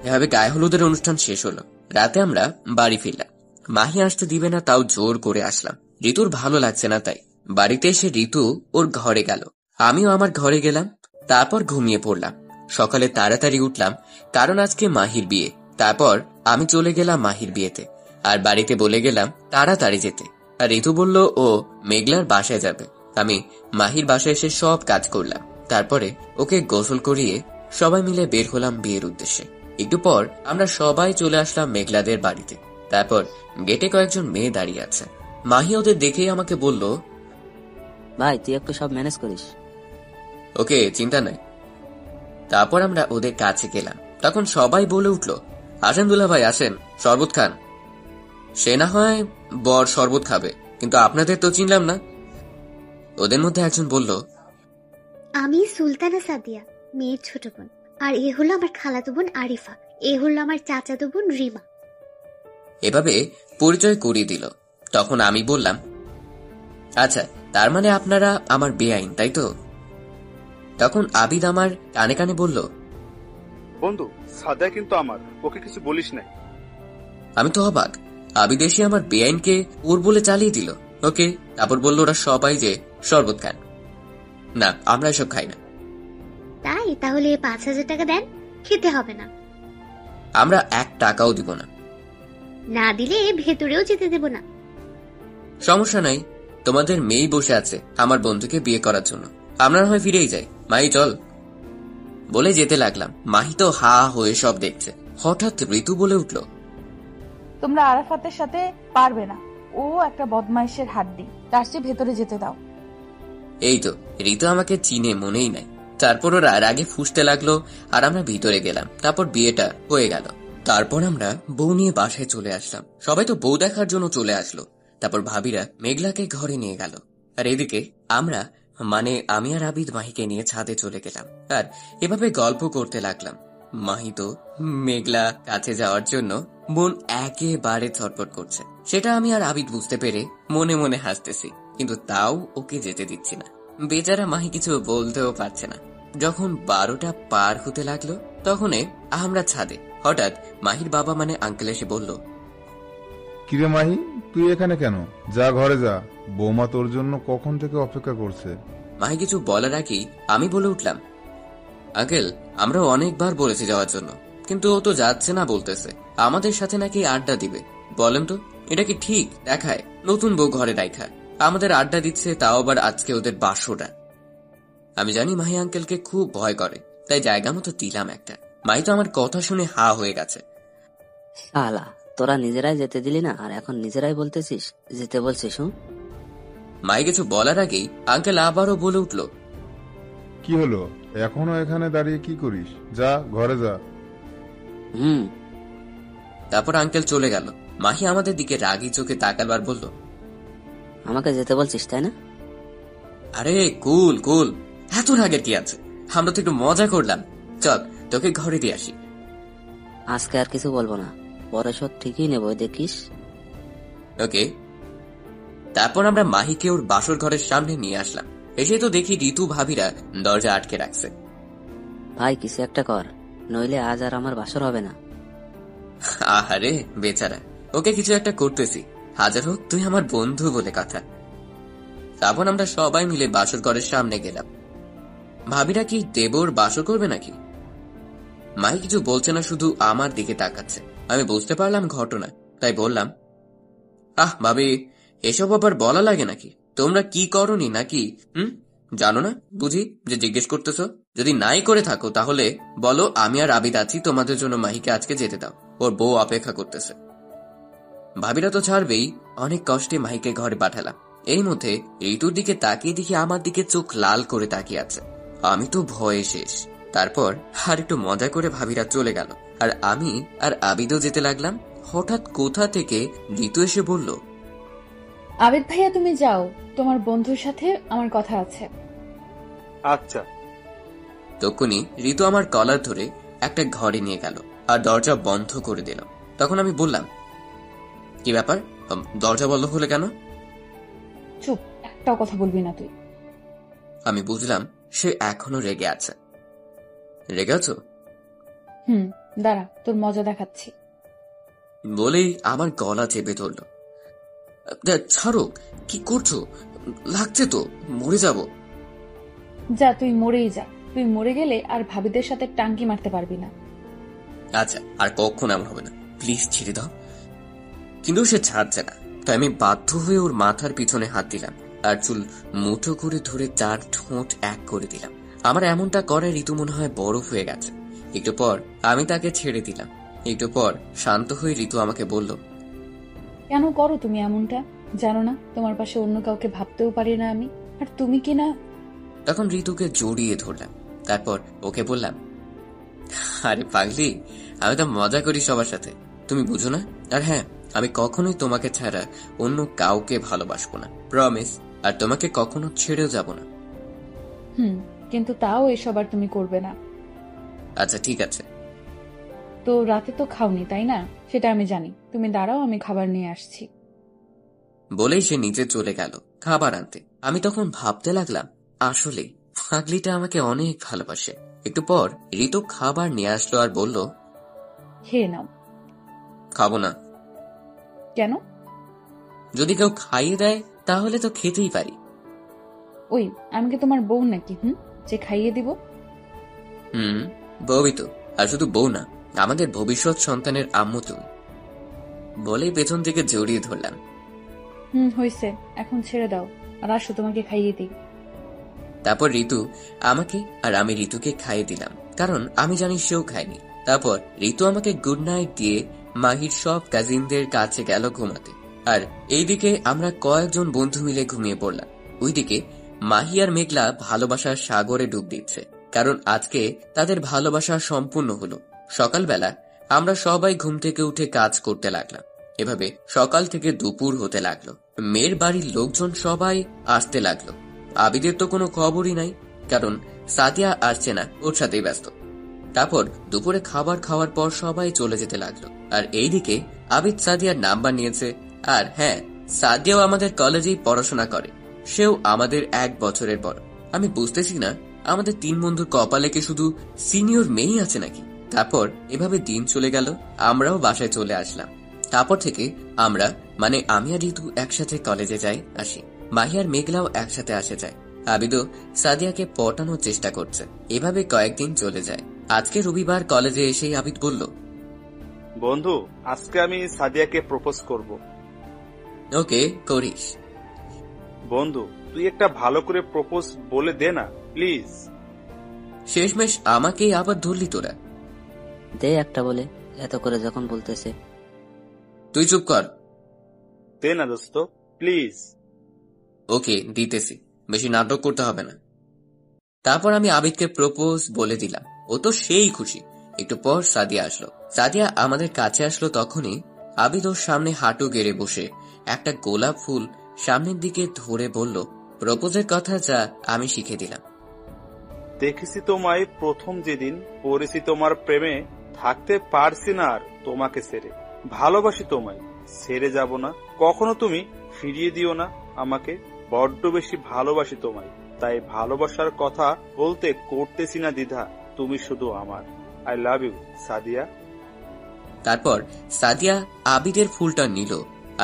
এভাবে গায়ে হলুদের অনুষ্ঠান শেষ হলো। রাতে আমরা বাড়ি ফিরলাম। মাহি আসতে দিবে না, তাও জোর করে আসলাম। ঋতুর ভালো লাগছে না, তাই বাড়িতে এসে ঋতু ওর ঘরে গেল, আমিও আমার ঘরে গেলাম। তারপর ঘুমিয়ে পড়লাম। সকালে তাড়াতাড়ি উঠলাম, কারণ আজকে মাহির বিয়ে। তারপর আমি চলে গেলাম মাহির বিয়েতে, আর বাড়িতে বলে গেলাম তাড়াতাড়ি যেতে। আর ঋতু বলল ও মেঘলার বাসায় যাবে। আমি মাহির বাসায় এসে সব কাজ করলাম। তারপরে ওকে গোসল করিয়ে সবাই মিলে বের হলাম বিয়ের উদ্দেশ্যে। একটু পর আমরা সবাই চলে আসলাম মেঘলাদের বাড়িতে। তারপর গেটে কয়েকজন মেয়ে দাঁড়িয়ে আছে। মাহি ওদের দেখেই আমাকে বলল, ভাই তুই একটু সব ম্যানেজ করিস। ওকে, চিন্তা নাই। তারপর আমরা ওদের কাছে গেলাম। তখন সবাই বলে উঠল, আসেন দুলা ভাই, আসেন, শরবত খান। সে না হয় বর শরবত খাবে, কিন্তু আপনাদের তো চিনলাম না। ওদের মধ্যে একজন বলল, আমি সুলতানা সাদিয়া, মেয়ের ছোট বোন। আর এ হলো আমার খালাতো বোন আরিফা, এ হলো আমার চাচাতো বোন রিমা। এভাবে পরিচয় করিয়ে দিল। তখন আমি বললাম, আচ্ছা, তার মানে আপনারা আমার বেআইন, তাই তো? তখন আবিদ আমার কানে কানে বলল, বন্ধু, সাদিয়া কিন্তু আমার, ওকে কিছু বলিস না। আমি তো অবাক। আবিদ এসে আমার বেআইনকে ওর বলে চালিয়ে দিল। ওকে, তারপর বলল ওরা সবাই যে শরবত খান। না, আমরা এসব খাই না। তাই তাহলে 5,000 টাকা দেন, খেতে হবে না। আমরা 1 টাকাও দিব না। না দিলে ভেতরেও যেতে দেব না। সমস্যা নাই, তোমাদের মেয়েই বসে আছে আমার বন্ধুকে বিয়ে করার জন্য, আমরা না হয় ফিরেই যাই। মাহি চল, বলে যেতে লাগলাম। মাহি তো হা হয়ে সব দেখছে। হঠাৎ ঋতু বলে উঠল, তোমরা আরাফাতের সাথে পারবে না, ও একটা বদমাইশের হাড্ডি, তার চেয়ে ভেতরে যেতে দাও। এই তো, ঋতু আমাকে চিনে মনেই নাই। তারপর ওরা আগে ফুসতে লাগলো, আর আমরা ভিতরে গেলাম। তারপর বিয়েটা হয়ে গেল। তারপর আমরা বউ নিয়ে বাসায় চলে আসলাম। সবাই তো বউ দেখার জন্য চলে আসলো। তারপর ভাবিরা মেঘলাকে ঘরে নিয়ে গেল, আর এদিকে আমরা, মানে আমি আর আবিদ মাহিকে নিয়ে ছাদে চলে গেলাম। আর এভাবে গল্প করতে লাগলাম। মাহি তো মেঘলা কাছে যাওয়ার জন্য মন একেবারে ছটফট করছে। সেটা আমি আর আবিদ বুঝতে পেরে মনে মনে হাসতেছি, কিন্তু তাও ওকে যেতে দিচ্ছি না। বেচারা মাহি কিছু বলতেও পারছে না। যখন 12টা পার হতে লাগলো, তখন আমরা ছাদে। হঠাৎ মাহির বাবা মানে আঙ্কেল এসে বলল, কিরে মাহি, তুই এখানে কেন? যা ঘরে যা, বৌমা তোর জন্য কখন থেকে অপেক্ষা করছে। মাহি কিছু বলার আগেই আমি বলে উঠলাম, আঙ্কেল, আমরা অনেকবার বলেছি যাওয়ার জন্য, কিন্তু ও তো যাচ্ছে না, বলতেছে আমাদের সাথে নাকি আড্ডা দিবে। বলেন তো, এটা কি ঠিক দেখায়? নতুন বউ ঘরে রাইখা আমাদের আড্ডা দিচ্ছে, তাও আবার আজকে ওদের বাসটা। আমি জানি মাহি আঙ্কেলকে খুব ভয় করে, তাই জায়গা মতো দিলাম একটা। মাহি তো আমার কথা শুনে হা হয়ে গেছে। শালা, তোরা নিজেরাই যেতে দিলি না, আর এখন নিজেরাই বলতেছিস যেতে বলছিস। মাহি কিছু বলার আগেই আঙ্কেল আবারও বলে উঠল, কি হলো, এখনো এখানে দাঁড়িয়ে কি করিস? যা ঘরে যা। তারপর আঙ্কেল চলে গেল। মাহি আমাদের দিকে রাগী চোখে তাকাবার বলল, আমাকে যেতে বলছিস তাই না? আরে কুল কুল, এত রাগের কি আছে? আমরা তো একটু মজা করলাম। চল, তোকে ঘরে দিয়ে আসি। আজকে আর কিছু বলবো না, পরে সব ঠিকই নেবো, দেখিস। ওকে। তারপর আমরা মাহিকে ওর বাসর ঘরের সামনে নিয়ে আসলাম। এসে তো দেখি ঋতু ভাবিরা দরজা আটকে রাখছে। ভাই কিছু একটা কর, নইলে আজ আর আমার বাসর হবে না। আহারে বেচারা, ওকে কিছু একটা করতেছি। হাজার হোক তুই আমার বন্ধু বলে কথা। তারপর আমরা সবাই মিলে বাসর ঘরের সামনে গেলাম। ভাবিরা কি দেবর বাসর করবে নাকি? মাহি কিছু বলছে না, শুধু আমার দিকে তাকাচ্ছে। আমি বুঝতে পারলাম ঘটনা, তাই বললাম, আহ ভাবি, এসব আবার বলা লাগে নাকি? তোমরা কি করনি নাকি? জানো না বুঝি যে জিজ্ঞেস করতেছ? যদি নাই করে থাকো তাহলে বলো, আমি আর আবিদ আছি তোমাদের জন্য। মাহিকে আজকে যেতে দাও, ওর বউ অপেক্ষা করতেছে। ভাবিরা তো ছাড়বেই। অনেক কষ্টে মাহিকে ঘরে পাঠালাম। এর মধ্যে ঋতুর দিকে তাকিয়ে দেখি আমার দিকে চোখ লাল করে তাকিয়ে আছে। আমি তো ভয়ে শেষ। তারপর আর একটু মজা করে ভাবিরা চলে গেল, আর আমি আর আবিদও যেতে লাগলাম। হঠাৎ কোথা থেকে ঋতু এসে বলল, আবিদ ভাইয়া তুমি যাও, তোমার বন্ধুর সাথে আমার কথা আছে। আচ্ছা। তখনই ঋতু আমার কলার ধরে একটা ঘরে নিয়ে গেল আর দরজা বন্ধ করে দিল। তখন আমি বললাম, কি ব্যাপার, দরজা বন্ধ হলে কেন? চুপ, একটাও কথা বলবি না তুই। আমি বুঝলাম সে এখনো রেগে আছে। রেগে আছো? দাঁড়া, তোর মজা দেখাচ্ছি। বলেই আমার গলা চেপে ধরল। ছাড়ো, কি করছো? লাগছে তো, মরে যাব। যা, তুই মরেই যা। তুই মরে গেলে আর ভাবিদের সাথে টাঙ্কি মারতে পারবি না। আচ্ছা, আর কখন এমন হবে না, প্লিজ ছেড়ে দাও। কিন্তু সে ছাড়ছে না, তাই আমি বাধ্য হয়ে ওর মাথার পিছনে হাত দিলাম আর চুল মুঠো করে ধরে তার ঠোঁট এক করে দিলাম। আমার এমনটা করে ঋতু মনে হয় বরফ হয়ে গেছে। একটু পর আমি তাকে ছেড়ে দিলাম। একটু পর শান্ত হয়ে ঋতু আমাকে বলল, কেন করো তুমি এমনটা? জানো না তোমার পাশে অন্য কাউকে ভাবতেও পারি না আমি, আর তুমি কি না? তখন ঋতুকে জড়িয়ে ধরলাম। তারপর ওকে বললাম, আরে পাগলি, আমি তো মজা করি সবার সাথে, তুমি বুঝো না? আর হ্যাঁ, আমি কখনোই তোমাকে ছাড়া অন্য কাউকে ভালোবাসবো না, প্রমিস। আর তোমাকে কখনো ছেড়েও যাব না। কিন্তু তাও এসব আর তুমি করবে না। আচ্ছা ঠিক আছে। তো রাতে তো খাওনি তাই না? সেটা আমি জানি। তুমি দাঁড়াও, আমি খাবার নিয়ে আসছি। বলেই সে নিচে চলে গেল খাবার আনতে। আমি তখন ভাবতে লাগলাম, আসলে পাগলিটা আমাকে অনেক ভালোবাসে। একটু পর ঋতু খাবার নিয়ে আসলো আর বলল, খেয়ে নাও। খাবো না। কেন? যদি কেউ খাইয়ে দেয় তাহলে তো খেতেই পারি। ওই, আমি কি তোমার বউ নাকি যে খাইয়ে দিব? বউই তো, আর শুধু বউ না, আমাদের ভবিষ্যৎ সন্তানের আম্মু তুমি। বলেই পেছন থেকে জড়িয়ে ধরলাম। হইছে, এখন ছেড়ে দাও আর আসো তোমাকে খাইয়ে দিই। তারপর ঋতু আমাকে আর আমি ঋতুকে খাইয়ে দিলাম, কারণ আমি জানি সেও খায়নি। তারপর ঋতু আমাকে গুড নাইট দিয়ে মাহির সব কাজিনদের কাছে গেল ঘুমাতে। আর এইদিকে আমরা কয়েকজন বন্ধু মিলে ঘুমিয়ে পড়লাম। ওইদিকে মাহি আর মেঘলা ভালোবাসার সাগরে ডুব দিচ্ছে, কারণ আজকে তাদের ভালোবাসা সম্পূর্ণ হলো। সকালবেলা আমরা সবাই ঘুম থেকে উঠে কাজ করতে লাগলাম। এভাবে সকাল থেকে দুপুর হতে লাগলো। মেয়ের বাড়ির লোকজন সবাই আসতে লাগলো। আবিদের তো কোনো খবরই নাই, কারণ সাদিয়া আসছে না, ওর সাথেই ব্যস্ত। তারপর দুপুরে খাবার খাওয়ার পর সবাই চলে যেতে লাগলো। আর এইদিকে আবিদ সাদিয়ার নাম্বার নিয়েছে। আর হ্যাঁ, সাদিয়াও আমাদের কলেজেই পড়াশোনা করে, সেও আমাদের 1 বছরের বড়। আমি বুঝতেছি না, আমাদের 3 বন্ধুর কপালে কি শুধু সিনিয়র মেয়েই আছে নাকি? তারপর এভাবে দিন চলে গেল, আমরাও বাসায় চলে আসলাম। তারপর থেকে আমরা, মানে আমি আর ঋতু একসাথে কলেজে যাই আসি। মাহি আর মেঘলাও একসাথে আসে যায়। আবিদও সাদিয়াকে পটানোর চেষ্টা করছে। এভাবে কয়েকদিন চলে যায়। আজকে রবিবার কলেজে এসেই আবিদ বলল, বন্ধু, আজকে আমি সাদিয়াকে প্রপোজ করব। ওকে, করিস। বন্ধু, তুই একটা ভালো করে প্রপোজ বলে দে না প্লিজ। শেষমেশ আমাকেই আবার ধরলি তোরা। দে একটা বলে, এত করে যখন বলতেছে। তুই চুপ কর। দে না দোস্ত, প্লিজ। ওকে, দিতেছি, বেশি নাটক করতে হবে না। তারপর আমি আবিদকে প্রপোজ বলে দিলাম। ও তো সেই খুশি। একটু পর সাদিয়া আসলো। সাদিয়া আমাদের কাছে আসলো তখনই আবিদ ওর সামনে হাঁটু গেড়ে বসে একটা গোলাপ ফুল সামনের দিকে ধরে বলল, প্রপোজের কথা যা আমি শিখে দিলাম। দেখেছি তোমায় প্রথম যেদিন পড়েছি তোমার প্রেমে, থাকতে পারছি না আর তোমাকে ছেড়ে। ভালোবাসি তোমায়, ছেড়ে যাব না কখনো, তুমি ফিরিয়ে দিও না আমাকে। বড্ড বেশি ভালোবাসি তোমায়, তাই ভালোবাসার কথা বলতে করতেছি না দ্বিধা, তুমি শুধু আমার। I love you Sadia. তারপর সাদিয়া আবিদের ফুলটা নিল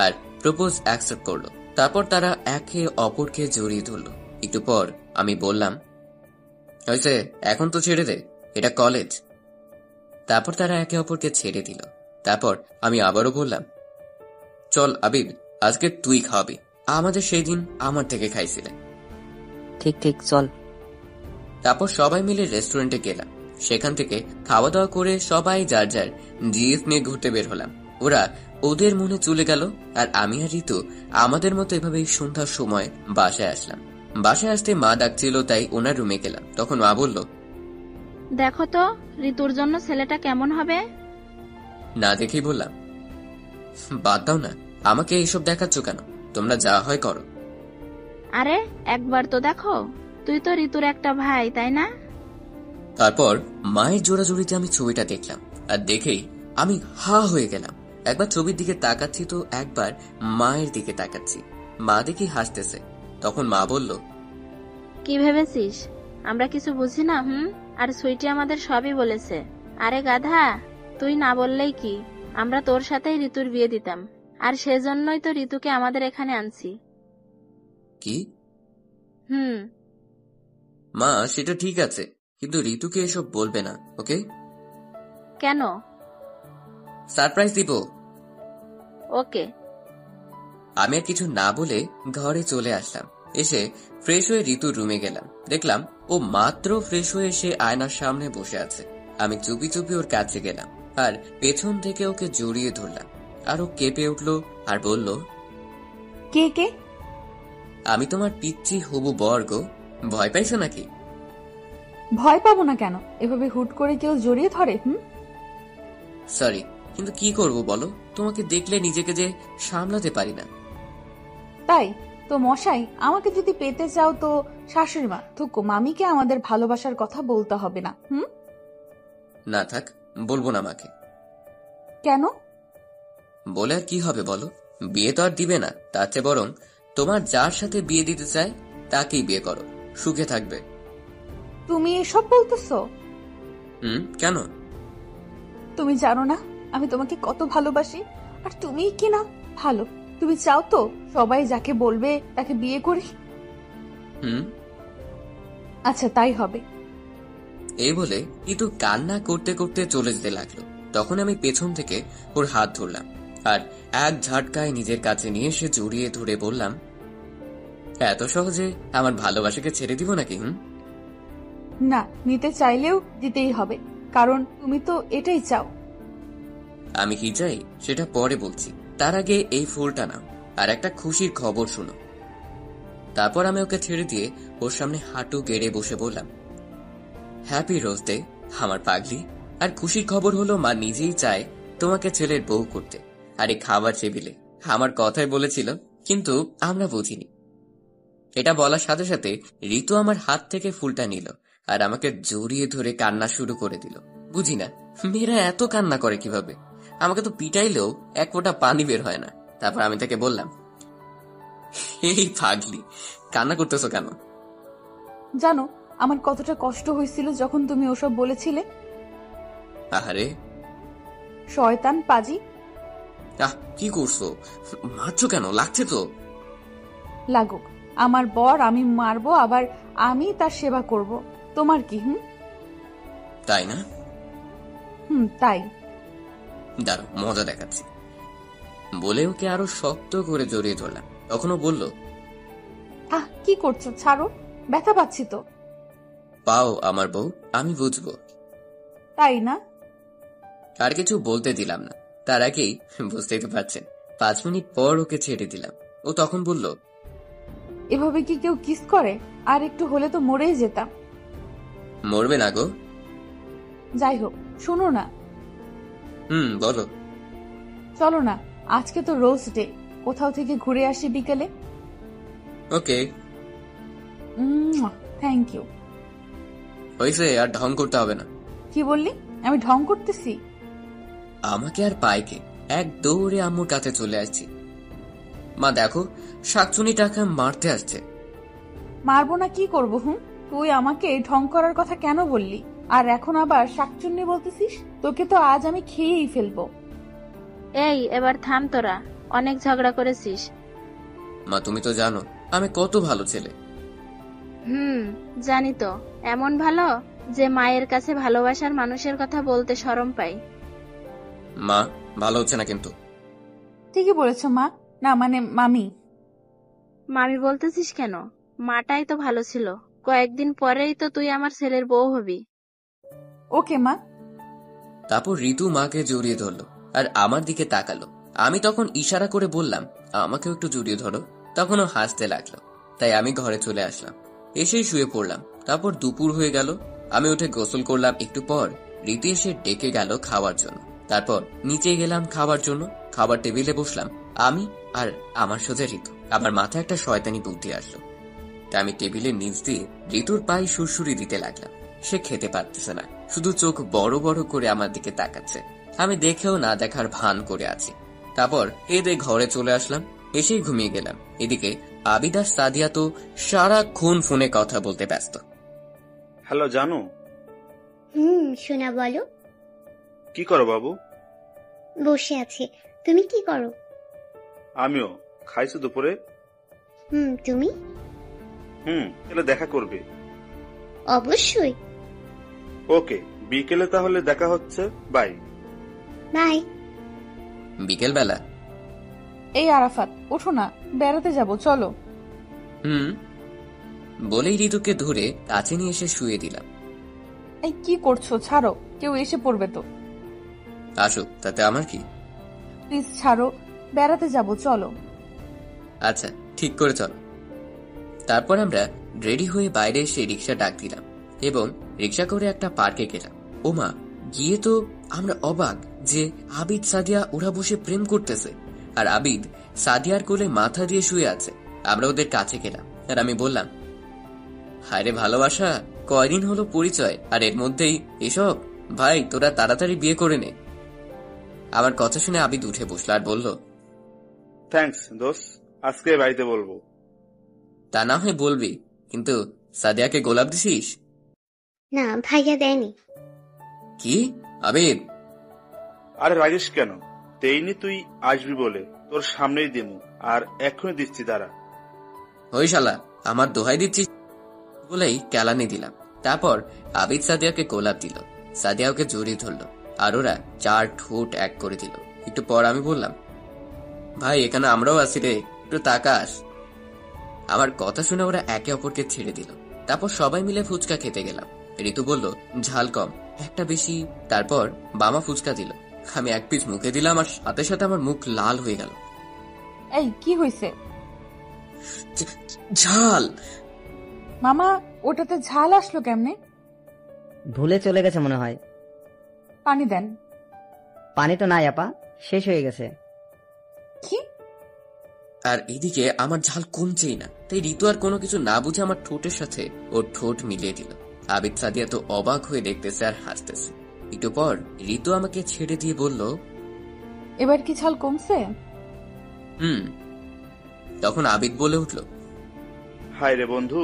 আর প্রপোজ অ্যাকসেপ্ট করলো। তারপর তারা একে অপরকে জড়িয়ে ধরল। একটু পর আমি বললাম, হয়েছে, এখন তো ছেড়ে দে, এটা কলেজ। তারপর তারা একে অপরকে ছেড়ে দিল। তারপর আমি আবারও বললাম, চল আবিদ, আজকে তুই খাওয়াবি, আমাদের সেই দিন আমার থেকে খাইছিলে। ঠিক ঠিক, চল। তারপর সবাই মিলে রেস্টুরেন্টে গেলাম। সেখান থেকে খাওয়া দাওয়া করে সবাই যার যার জিএফ নিয়ে ঘুরতে বের হলাম। ওরা ওদের মনে চলে গেল, আর আমি আর ঋতু আমাদের মতো এভাবেই সন্ধ্যার সময় বাসায় আসলাম। বাসায় আসতে মা ডাকছিল, তাই ওনার রুমে গেলাম। তখন মা বলল, দেখো তো ঋতুর জন্য ছেলেটা কেমন হবে। না দেখেই বললাম, বাদ দাও না, আমাকে এইসব দেখাচ্ছ কেন? তোমরা যা হয় করো। আরে একবার তো দেখো, তুই তো ঋতুর একটা ভাই, তাই না? তারপর মায়ের জোড়াজুড়িতে আমি ছবিটা দেখলাম, আর দেখেই আমি হা হয়ে গেলাম। একবার ছবির দিকে তাকাচ্ছি তো একবার মায়ের দিকে তাকাচ্ছি। মা দেখি হাসতেছে। তখন মা বলল, কি ভেবেছিস, আমরা কিছু বুঝি না? আর সুইটি আমাদের সবই বলেছে। আরে গাধা, তুই না বললেই কি, আমরা তোর সাথেই ঋতুর বিয়ে দিতাম, আর সেজন্যই তো ঋতুকে আমাদের এখানে আনছি। কি? হুম। মা, সেটা ঠিক আছে, কিন্তু ঋতুকে এসব বলবে না, ওকে? কেন? সারপ্রাইজ দিব। ওকে। আমি আর কিছু না বলে ঘরে চলে আসলাম। এসে ফ্রেশ হয়ে ঋতুর রুমে গেলাম। দেখলাম ও মাত্র ফ্রেশ হয়ে এসে আয়নার সামনে বসে আছে। আমি চুপি চুপি ওর কাছে গেলাম আর পেছন থেকে ওকে জড়িয়ে ধরলাম। আর ও কেঁপে উঠলো আর বলল, কে কে? আমি তোমার পিচ্চি হবু বর গো। ভয় পাইছো নাকি? ভয় পাবো না কেন? এভাবে হুট করে কেউ জড়িয়ে ধরে? সরি, কিন্তু কি করব বলো, তোমাকে দেখলে নিজেকে যে সামলাতে পারি না। তাই তো মশাই, আমাকে যদি পেতে চাও তো শাশুড়ি মা থুকু মামিকে আমাদের ভালোবাসার কথা বলতে হবে না। না থাক, বলবো না মাকে। কেন? বলে আর কি হবে বলো, বিয়ে তো আর দিবে না। তার চেয়ে বরং তোমার যার সাথে বিয়ে দিতে চায় তাকেই বিয়ে করো, সুখে থাকবে। তুমি এসব বলতেছো? কেন? তুমি জানো না আমি তোমাকে কত ভালোবাসি, আর তুমি কি না ভালো? তুমি চাও তো সবাই যাকে বলবে তাকে বিয়ে করি? আচ্ছা, তাই হবে। এই বলে কিন্তু কান্না করতে করতে চলে যেতে লাগলো। তখন আমি পেছন থেকে ওর হাত ধরলাম আর এক ঝাটকায় নিজের কাছে নিয়ে এসে জড়িয়ে ধরে বললাম, এত সহজে আমার ভালোবাসাকে ছেড়ে দিব নাকি? না, নিতে চাইলেও দিতেই হবে, কারণ তুমি তো এটাই চাও। আমি কি চাই সেটা পরে বলছি, তার আগে এই ফুলটা নাও আর একটা খুশির খবর শুনো। তারপর আমি ওকে ছেড়ে দিয়ে ওর সামনে হাঁটু গেড়ে বসে বললাম, হ্যাপি রোজ ডে আমার পাগলি। আর খুশির খবর হলো মা নিজেই চায় তোমাকে ছেলের বউ করতে। আর এই খাবার টেবিলে আমার কথাই বলেছিল, কিন্তু আমরা বুঝিনি। এটা বলার সাথে সাথে ঋতু আমার হাত থেকে ফুলটা নিল আর আমাকে জড়িয়ে ধরে কান্না শুরু করে দিল। বুঝি না মেয়েরা এত কান্না করে কিভাবে। আমাকে তো পিটাইলেও এক ফোঁটা পানি বের হয় না। তারপর আমি তাকে বললাম, এই পাগলি, কান্না করতেছো কেন? জানো আমার কতটা কষ্ট হয়েছিল যখন তুমি ওসব বলেছিলে? আহারে শয়তান পাজি। কি করছো? মারছো কেন? লাগছে তো। লাগুক, আমার বর আমি মারবো, আবার আমি তার সেবা করব। তোমার কি? তাই না? তাই। দাঁড়ো, মজা দেখাচ্ছি। বলে ওকে আরো শক্ত করে জড়িয়ে ধরলাম। তখনও বলল, কি করছো? ছাড়ো, ব্যথা পাচ্ছি তো। পাও আমার বউ, আমি বুঝবো। তাই না? আর কিছু বলতে দিলাম না। তার আগেই বুঝতেই তো পারছেন 5 মিনিট পর ওকে ছেড়ে দিলাম। ও তখন বলল, এভাবে কি কেউ কিস করে? আর একটু হলে তো মরেই যেতাম। মরবে না গো। যাই হোক, শোনো না। বলো। চলো না, আজকে তো রোজ ডে, কোথাও থেকে ঘুরে আসি বিকেলে। ওকে। Thank you. হয়েছে, আর ঢং করতে হবে না। কি বললি? আমি ঢং করতেছি? আমাকে আর পাইকে এক দৌড়ে আম্মুর কাছে চলে আসছি। মা দেখো, শাকচুনি টাকা মারতে আসছে। মারবো না কি করবো? তুই আমাকে ঢং করার কথা কেন বললি? আর এখন আবার শাকচুন্নি বলতেছিস? তোকে তো আজ আমি খেয়েই ফেলবো। এই, এবার থাম তোরা, অনেক ঝগড়া করেছিস। মা তুমি তো জানো আমি কত ভালো ছেলে। জানি তো, এমন ভালো যে মায়ের কাছে ভালোবাসার মানুষের কথা বলতে শরম পাই। মা ভালো হচ্ছে না কিন্তু। ঠিকই বলেছো মা। না মানে মামি। মামি বলতেছিস কেন? মাটাই তো ভালো ছিল। কয়েকদিন পরেই তো তুই আমার ছেলের বউ হবি। ওকে মা। তারপর ঋতু মাকে জড়িয়ে ধরলো আর আমার দিকে তাকালো। আমি তখন ইশারা করে বললাম, আমাকেও একটু জড়িয়ে ধরো। তখনও হাসতে লাগলো। তাই আমি ঘরে চলে আসলাম। এসেই শুয়ে পড়লাম। তারপর দুপুর হয়ে গেল। আমি উঠে গোসল করলাম। একটু পর ঋতু এসে ডেকে গেল খাওয়ার জন্য। তারপর নিচে গেলাম খাবার জন্য। খাবার টেবিলে বসলাম আমি আর আমার সোজা ঋতু। আমার মাথায় একটা শয়তানি বুদ্ধি আসলো। তাই আমি টেবিলের নিচ দিয়ে ঋতুর পায়ে সুরসুরি দিতে লাগলাম। সে খেতে পারতেছে না, শুধু চোখ বড় বড় করে আমার দিকে তাকাচ্ছে। আমি দেখেও না দেখার ভান করে আছি। তারপর এদের ঘরে চলে আসলাম। এসেই ঘুমিয়ে গেলাম। এদিকে আবিদাস সাদিয়া তো সারাক্ষণ ফোনে কথা বলতে ব্যস্ত। হ্যালো জানু। শোনা বলো। কি করো বাবু? বসে আছি। তুমি কি করো? আমিও। খাইছো দুপুরে? তুমি? তাহলে দেখা করবে? অবশ্যই। ওকে, বিকেলে তাহলে দেখা হচ্ছে। বাই। বাই। বিকেল বেলা। এই আরাফাত, ওঠো না, বেড়াতে যাব, চলো। বলেই ঋতুকে ধরে কাছে নিয়ে এসে শুয়ে দিলাম। এই কি করছো? ছাড়ো, কেউ এসে পড়বে তো। আসুক, তাতে আমার কি? প্লিজ ছাড়ো, বেড়াতে যাব, চলো। আচ্ছা, ঠিক করে চলো। তারপর আমরা রেডি হয়ে বাইরে এসে রিক্সা ডাক দিলাম এবং রিক্সা করে একটা পার্কে গেলাম। ওমা, গিয়ে তো আমরা অবাক যে আবিদ সাদিয়া ওরা বসে প্রেম করতেছে, আর আবিদ সাদিয়ার কোলে মাথা দিয়ে শুয়ে আছে। আমরা ওদের কাছে গেলাম আর আমি বললাম, হায় রে ভালোবাসা, কয়দিন হলো পরিচয়, আর এর মধ্যেই এসব? ভাই, তোরা তাড়াতাড়ি বিয়ে করে নে। আমার কথা শুনে আবিদ উঠে বসল আর বলল, থ্যাঙ্কস দোস্ত, আজকে বাড়িতে বলবো। তা না হয় বলবি, কিন্তু সাদিয়াকে গোলাপ দিছিস? না, ভাইয়া দেয়নি। কি আবিদ? আরে রাগিস কেন? দেইনি, তুই আসবি বলে তোর সামনেই দিমু, আর এখনই দিচ্ছি, দাঁড়া। ওই শালা, আমার দোহাই দিচ্ছিস বলেই কেলানি দিলাম। তারপর আবিদ সাদিয়াকে গোলাপ দিল, সাদিয়া ওকে জড়িয়ে ধরলো, আর ওরা 4 ঠোঁট এক করে দিল। একটু পর আমি বললাম, ভাই এখানে আমরাও আছি রে, একটু তাকাস। আমার কথা শুনে ওরা একে অপরকে ছেড়ে দিল। তারপর সবাই মিলে ফুচকা খেতে গেলাম। ঋতু বলল, ঝাল কম, একটা বেশি। তারপর বামা ফুচকা দিল। আমি এক পিস মুখে দিলাম আর সাথে সাথে আমার মুখ লাল হয়ে গেল। এই কি হয়েছে? ঝাল। মামা, ওটাতে ঝাল আসলো কেমনে? ভুলে চলে গেছে মনে হয়। পানি দেন। পানি তো নাই আপা, শেষ হয়ে গেছে। কি? আর এদিকে আমার ঝাল কমছেই না, তাই ঋতু আর কোনো কিছু না বুঝে আমার ঠোঁটের সাথে ওর ঠোঁট মিলিয়ে দিল। আবিদ সাদিয়া তো অবাক হয়ে দেখতেছে আর হাসতেছে। একটু পর ঋতু আমাকে ছেড়ে দিয়ে বলল, এবার কি ঝাল কমছে? তখন আবিদ বলে উঠল, হায় রে বন্ধু,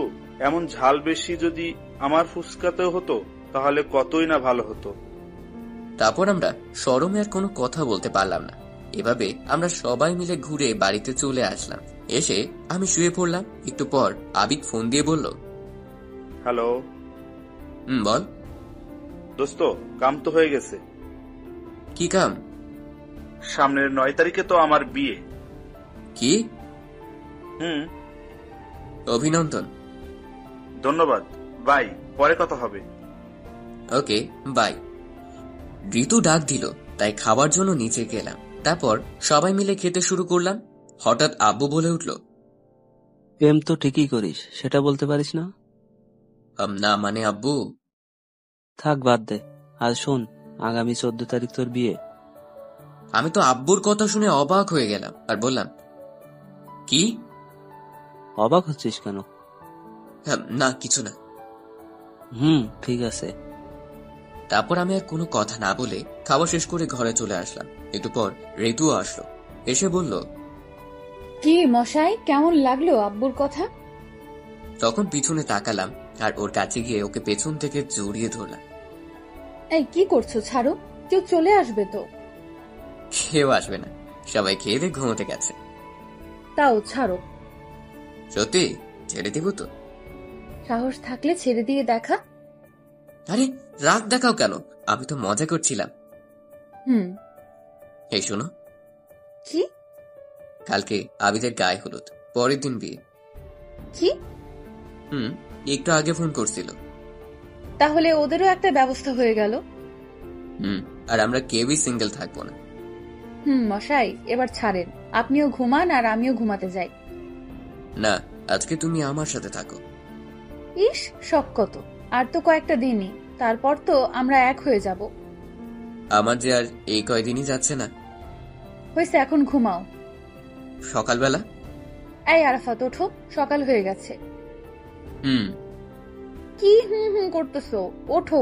এমন ঝাল বেশি যদি আমার ফুচকাতেও হতো তাহলে কতই না ভালো হতো। তারপর আমরা শরমে আর কোনো কথা বলতে পারলাম না। এভাবে আমরা সবাই মিলে ঘুরে বাড়িতে চলে আসলাম। এসে আমি শুয়ে পড়লাম। একটু পর আবিদ ফোন দিয়ে বলল, হ্যালো। বল দোস্ত, কাম তো হয়ে গেছে। কি কাম? সামনের 9 তারিখে তো আমার বিয়ে। কি? অভিনন্দন। ধন্যবাদ, বাই, পরে কথা হবে। ওকে, বাই। ঋতু ডাক দিল, তাই খাবার জন্য নিচে গেলাম। তারপর সবাই মিলে খেতে শুরু করলাম। হঠাৎ আব্বু বলে উঠল, প্রেম তো ঠিকই করিস, সেটা বলতে পারিস না? না মানে আব্বু। থাক, বাদ দে। আজ শোন, আগামী 14 তারিখ তোর বিয়ে। আমি তো আব্বুর কথা শুনে অবাক হয়ে গেলাম আর বললাম, কি? অবাক হচ্ছিস কেন? না, কিছু না। ঠিক আছে। তারপর আমি আর কোনো কথা না বলে খাওয়া শেষ করে ঘরে চলে আসলাম। একটু পর ঋতুও আসলো, এসে বলল, কি মশাই, কেমন লাগলো আব্বুর কথা? তখন পিছনে তাকালাম আর ওর কাছে গিয়ে ওকে পেছন থেকে জড়িয়ে ধরলাম। এই কি করছো? ছাড়ো, কেউ চলে আসবে তো। কেউ আসবে না, সবাই খেয়ে দিয়ে ঘুমোতে গেছে। তাও ছাড়ো। সত্যি ছেড়ে দিব তো? সাহস থাকলে ছেড়ে দিয়ে দেখা। আরে রাগ দেখাও কেন, আমি তো মজা করছিলাম। এই শোনো। কি? কালকে আবিদের গায়ে হলুদ, পরের দিন বিয়ে। কি? একটু আগে ফোন করছিল। তাহলে ওদেরও একটা ব্যবস্থা হয়ে গেল। আর আমরা কেউই সিঙ্গেল থাকবো না। মশাই, এবার ছাড়েন, আপনিও ঘুমান আর আমিও ঘুমাতে যাই। না, আজকে তুমি আমার সাথে থাকো। ইস, শখ কত! আর তো কয়েকটা দিনই, তারপর তো আমরা এক হয়ে যাব। আমার যে আর এই কয়দিনই যাচ্ছে না। হয়েছে, এখন ঘুমাও। সকালবেলা? এই আরাফাত, ওঠো, সকাল হয়ে গেছে। কি করতেছো? ওঠো।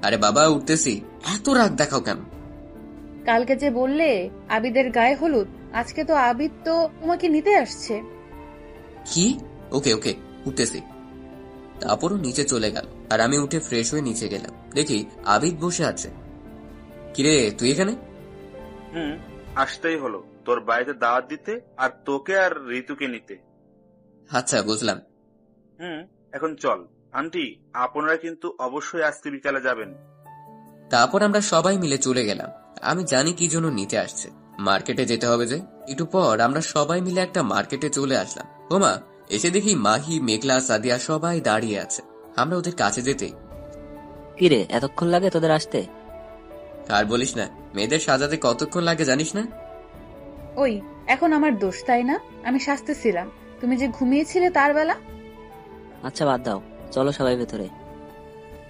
আরে বাবা, উঠতেছি। এত রাগ দেখাও কেন? কালকে যে বললে আবিদের গায়ে হলুদ, আজকে তো আবিদ তো তোমাকে নিতে আসছে। কি? ওকে ওকে, উঠতেছি। তারপরও নিচে চলে গেল আর আমি উঠে ফ্রেশ হয়ে নিচে গেলাম। দেখি আবিদ বসে আছে। কিরে তুই এখানে? আসতেই হলো তোর বাড়িতে দাওয়াত দিতে, আর তোকে আর ঋতুকে নিতে। আচ্ছা বুঝলাম। এখন চল। আন্টি, আপনারা কিন্তু অবশ্যই আজকে বিকালে যাবেন। তারপর আমরা সবাই মিলে চলে গেলাম। আমি জানি কি জন্য নিতে আসছে, মার্কেটে যেতে হবে যে। একটু পর আমরা সবাই মিলে একটা মার্কেটে চলে আসলাম। ওমা, এসে দেখি মাহি, মেঘলা, সাদিয়া সবাই দাঁড়িয়ে আছে। আমরা ওদের কাছে যেতেই, কিরে এতক্ষণ লাগে তোদের আসতে? আর বলিস না, মেয়েদের সাজাতে কতক্ষণ লাগে জানিস না? ওই এখন আমার দোষ তাই না? আমি সাজতেছিলাম, তুমি যে ঘুমিয়েছিলে তার বেলা। আচ্ছা বাদ দাও, চলো সবাই ভেতরে।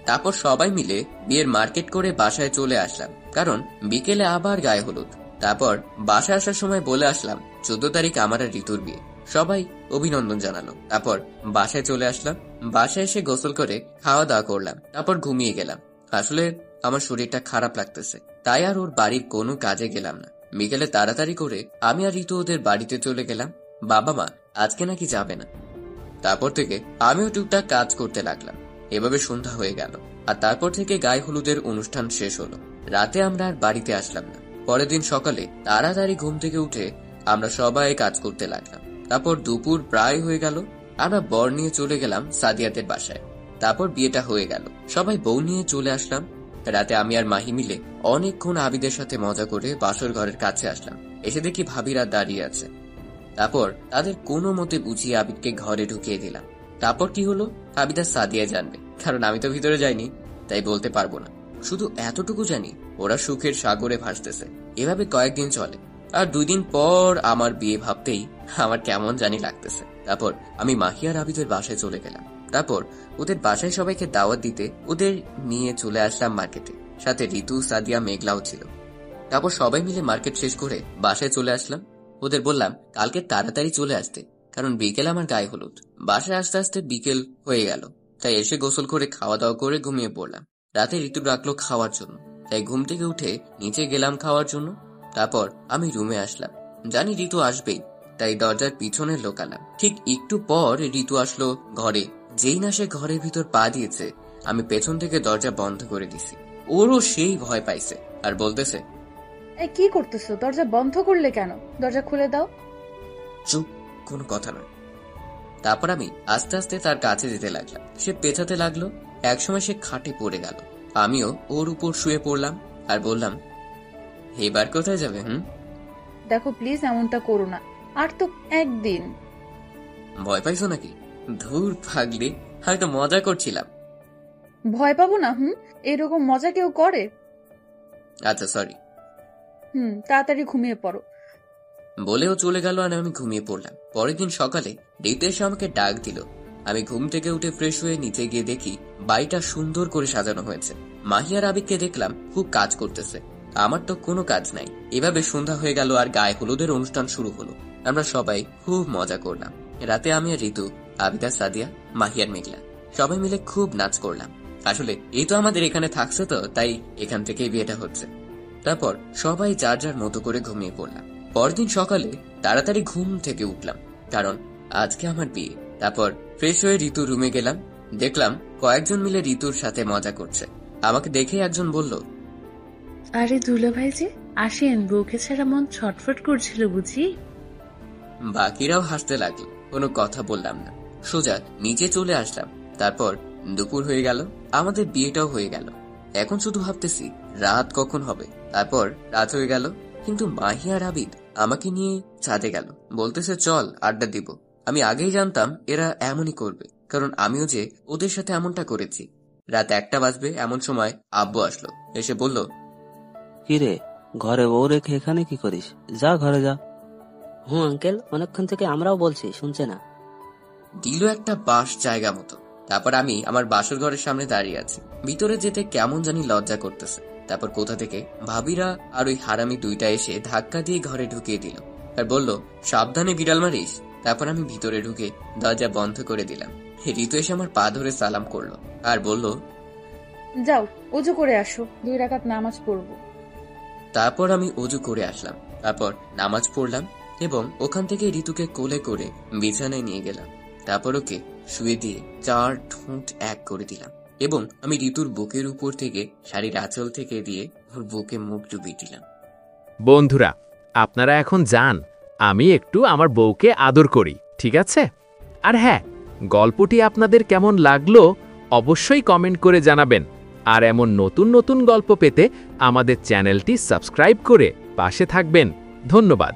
তারপর সবাই মিলে বিয়ের মার্কেট করে বাসায় চলে আসলাম, কারণ বিকেলে আবার গায়ে হলুদ। তারপর বাসায় আসার সময় বলে আসলাম 14 তারিখ আমার আর ঋতুর বিয়ে। সবাই অভিনন্দন জানালো। তারপর বাসায় চলে আসলাম। বাসায় এসে গোসল করে খাওয়া দাওয়া করলাম, তারপর ঘুমিয়ে গেলাম। আসলে আমার শরীরটা খারাপ লাগতেছে, তাই আর ওর বাড়ির কোনো কাজে গেলাম না। বিকেলে তাড়াতাড়ি করে আমি আর ঋতু ওদের বাড়িতে চলে গেলাম। বাবা মা আজকে নাকি যাবে না। তারপর থেকে আমিও টুকটাক কাজ করতে লাগলাম। এভাবে সন্ধ্যা হয়ে গেল, আর তারপর থেকে গায়ে হলুদের অনুষ্ঠান শেষ হলো। রাতে আমরা আর বাড়িতে আসলাম না। পরের দিন সকালে তাড়াতাড়ি ঘুম থেকে উঠে আমরা সবাই কাজ করতে লাগলাম। তারপর দুপুর প্রায় হয়ে গেল, আমরা বর নিয়ে চলে গেলাম সাদিয়াদের বাসায়। তারপর বিয়েটা হয়ে গেল, সবাই বউ নিয়ে চলে আসলাম। রাতে আমি আর মাহি মিলে অনেকক্ষণ আবিদের সাথে মজা করে বাসর ঘরের কাছে আসলাম। এসে দেখি ভাবিরা দাঁড়িয়ে আছে। তারপর তাদের কোনো মতে বুঝিয়ে আবিদকে ঘরে ঢুকিয়ে দিলাম। তারপর কি হলো আবিদা সাদিয়া জানবে, কারণ আমি তো ভিতরে যাইনি, তাই বলতে পারবো না। শুধু এতটুকু জানি ওরা সুখের সাগরে ভাসতেছে। এভাবে কয়েকদিন চলে, আর 2 দিন পর আমার বিয়ে ভাবতেই আমার কেমন জানি লাগতেছে। তারপর আমি মাহি আর আবিদের বাসায় চলে গেলাম। তারপর ওদের বাসায় সবাইকে দাওয়াত দিতে ওদের নিয়ে চলে আসলাম মার্কেটে। সাথে ঋতু, সাদিয়া, মেঘলাও ছিল। তারপর সবাই মিলে মার্কেট শেষ করে বাসায় চলে আসলাম। ওদের বললাম কালকে তাড়াতাড়ি চলে আসতে, কারণ বিকেল আমার গায়ে হলুদ। বাসায় আসতে আসতে বিকেল হয়ে গেল, তাই এসে গোসল করে খাওয়া দাওয়া করে ঘুমিয়ে পড়লাম। রাতে ঋতু ডাকলো খাওয়ার জন্য, তাই ঘুম থেকে উঠে নিচে গেলাম খাওয়ার জন্য। তারপর আমি রুমে আসলাম, জানি ঋতু আসবেই, তাই দরজার পিছনে লোকালাম। ঠিক একটু পর ঋতু আসলো ঘরে। যেই না সে ঘরের ভিতর পা দিয়েছে, আমি পেছন থেকে দরজা বন্ধ করে দিছি। ওরও সেই ভয় পাইছে আর বলতেছে, এই কি করতেছো? দরজা বন্ধ করলে কেন? দরজা খুলে দাও। চুপ, কোনো কথা নয়। তারপর আমি আস্তে আস্তে তার কাছে যেতে লাগলাম। সে পেছাতে লাগলো। একসময় সে খাটে পড়ে গেল। আমিও ওর উপর শুয়ে পড়লাম আর বললাম, এবার কোথায় যাবে? দেখো প্লিজ এমনটা করো না, আর তো একদিন। ভয় পাইছো নাকি? ধুর পাগলি, আমি তো মজা করছিলাম। ভয় পাবো না? এরকম মজা কেউ করে? আচ্ছা সরি। তাড়াতাড়ি ঘুমিয়ে পড়ো। বলেও চলে গেল আর আমি ঘুমিয়ে পড়লাম। পরের দিন সকালে ঋতু এসে আমাকে ডাক দিল। আমি ঘুম থেকে উঠে ফ্রেশ হয়ে নিচে গিয়ে দেখি বাড়িটা সুন্দর করে সাজানো হয়েছে। মাহি আর আবিদকে দেখলাম খুব কাজ করতেছে। আমার তো কোনো কাজ নাই। এভাবে সন্ধ্যা হয়ে গেল আর গায়ে হলুদের অনুষ্ঠান শুরু হলো। আমরা সবাই খুব মজা করলাম। রাতে আমি আর ঋতু, আবিদা, সাদিয়া, মাহি আর মেঘলা সবাই মিলে খুব নাচ করলাম। আসলে এই তো আমাদের এখানে থাকছে, তো তাই এখান থেকেই বিয়েটা হচ্ছে। তারপর সবাই যার যার মতো করে ঘুমিয়ে পড়লাম। পরদিন সকালে তাড়াতাড়ি ঘুম থেকে উঠলাম, কারণ আজকে আমার বিয়ে। তারপর ফ্রেশ হয়ে ঋতুর রুমে গেলাম। দেখলাম কয়েকজন মিলে ঋতুর সাথে মজা করছে। আমাকে দেখে একজন বলল, আরে দুলা ভাই যে আসেন, বউকে ছাড়া মন ছটফট করছিল বুঝি। বাকিরাও হাসতে লাগলো। কোনো কথা বললাম না, সোজা নিচে চলে আসলাম। তারপর দুপুর হয়ে গেল, আমাদের বিয়েটাও হয়ে গেল। এখন শুধু ভাবতেছি রাত কখন হবে। তারপর রাত হয়ে গেল, কিন্তু মাহি আর আবিদ আমাকে নিয়ে ছাদে গেল। বলতেছে চল আড্ডা দিব। আমি আগেই জানতাম এরা এমনই করবে, কারণ আমিও যে ওদের সাথে এমনটা করেছি। রাত 1টা বাজবে এমন সময় আব্বু আসলো। এসে বলল, কিরে ঘরে বউ রেখে এখানে কি করিস? যা ঘরে যা। আঙ্কেল, অনেকক্ষণ থেকে আমরাও বলছি, শুনছে না। দিল একটা বাস জায়গা মতো। তারপর আমি আমার বাসর ঘরের সামনে দাঁড়িয়ে আছি। ভিতরে যেতে কেমন জানি লজ্জা করতেছে। তারপর কোথা থেকে ভাবিরা আর ওই হারামি দুইটা এসে ধাক্কা দিয়ে ঘরে ঢুকিয়ে দিল আর বলল, সাবধানে বিড়াল মারিস। তারপর আমি ভিতরে ঢুকে দরজা বন্ধ করে দিলাম। ঋতু এসে আমার পা ধরে সালাম করলো আর বলল, যাও ওযু করে আসো, 2 রাকাত নামাজ পড়বো। তারপর আমি ওযু করে আসলাম। তারপর নামাজ পড়লাম এবং ওখান থেকে ঋতুকে কোলে করে বিছানায় নিয়ে গেলাম। তারপর ওকে শুয়ে দিয়ে 4 ঠোঁট এক করে দিলাম। এবং আমি ঋতুর বুকের উপর থেকে শাড়ির আঁচল থেকে দিয়ে ওর বুকে মুখ ডুবিয়ে দিলাম। বন্ধুরা, আপনারা এখন যান, আমি একটু আমার বউকে আদর করি, ঠিক আছে? আর হ্যাঁ, গল্পটি আপনাদের কেমন লাগলো অবশ্যই কমেন্ট করে জানাবেন। আর এমন নতুন নতুন গল্প পেতে আমাদের চ্যানেলটি সাবস্ক্রাইব করে পাশে থাকবেন। ধন্যবাদ।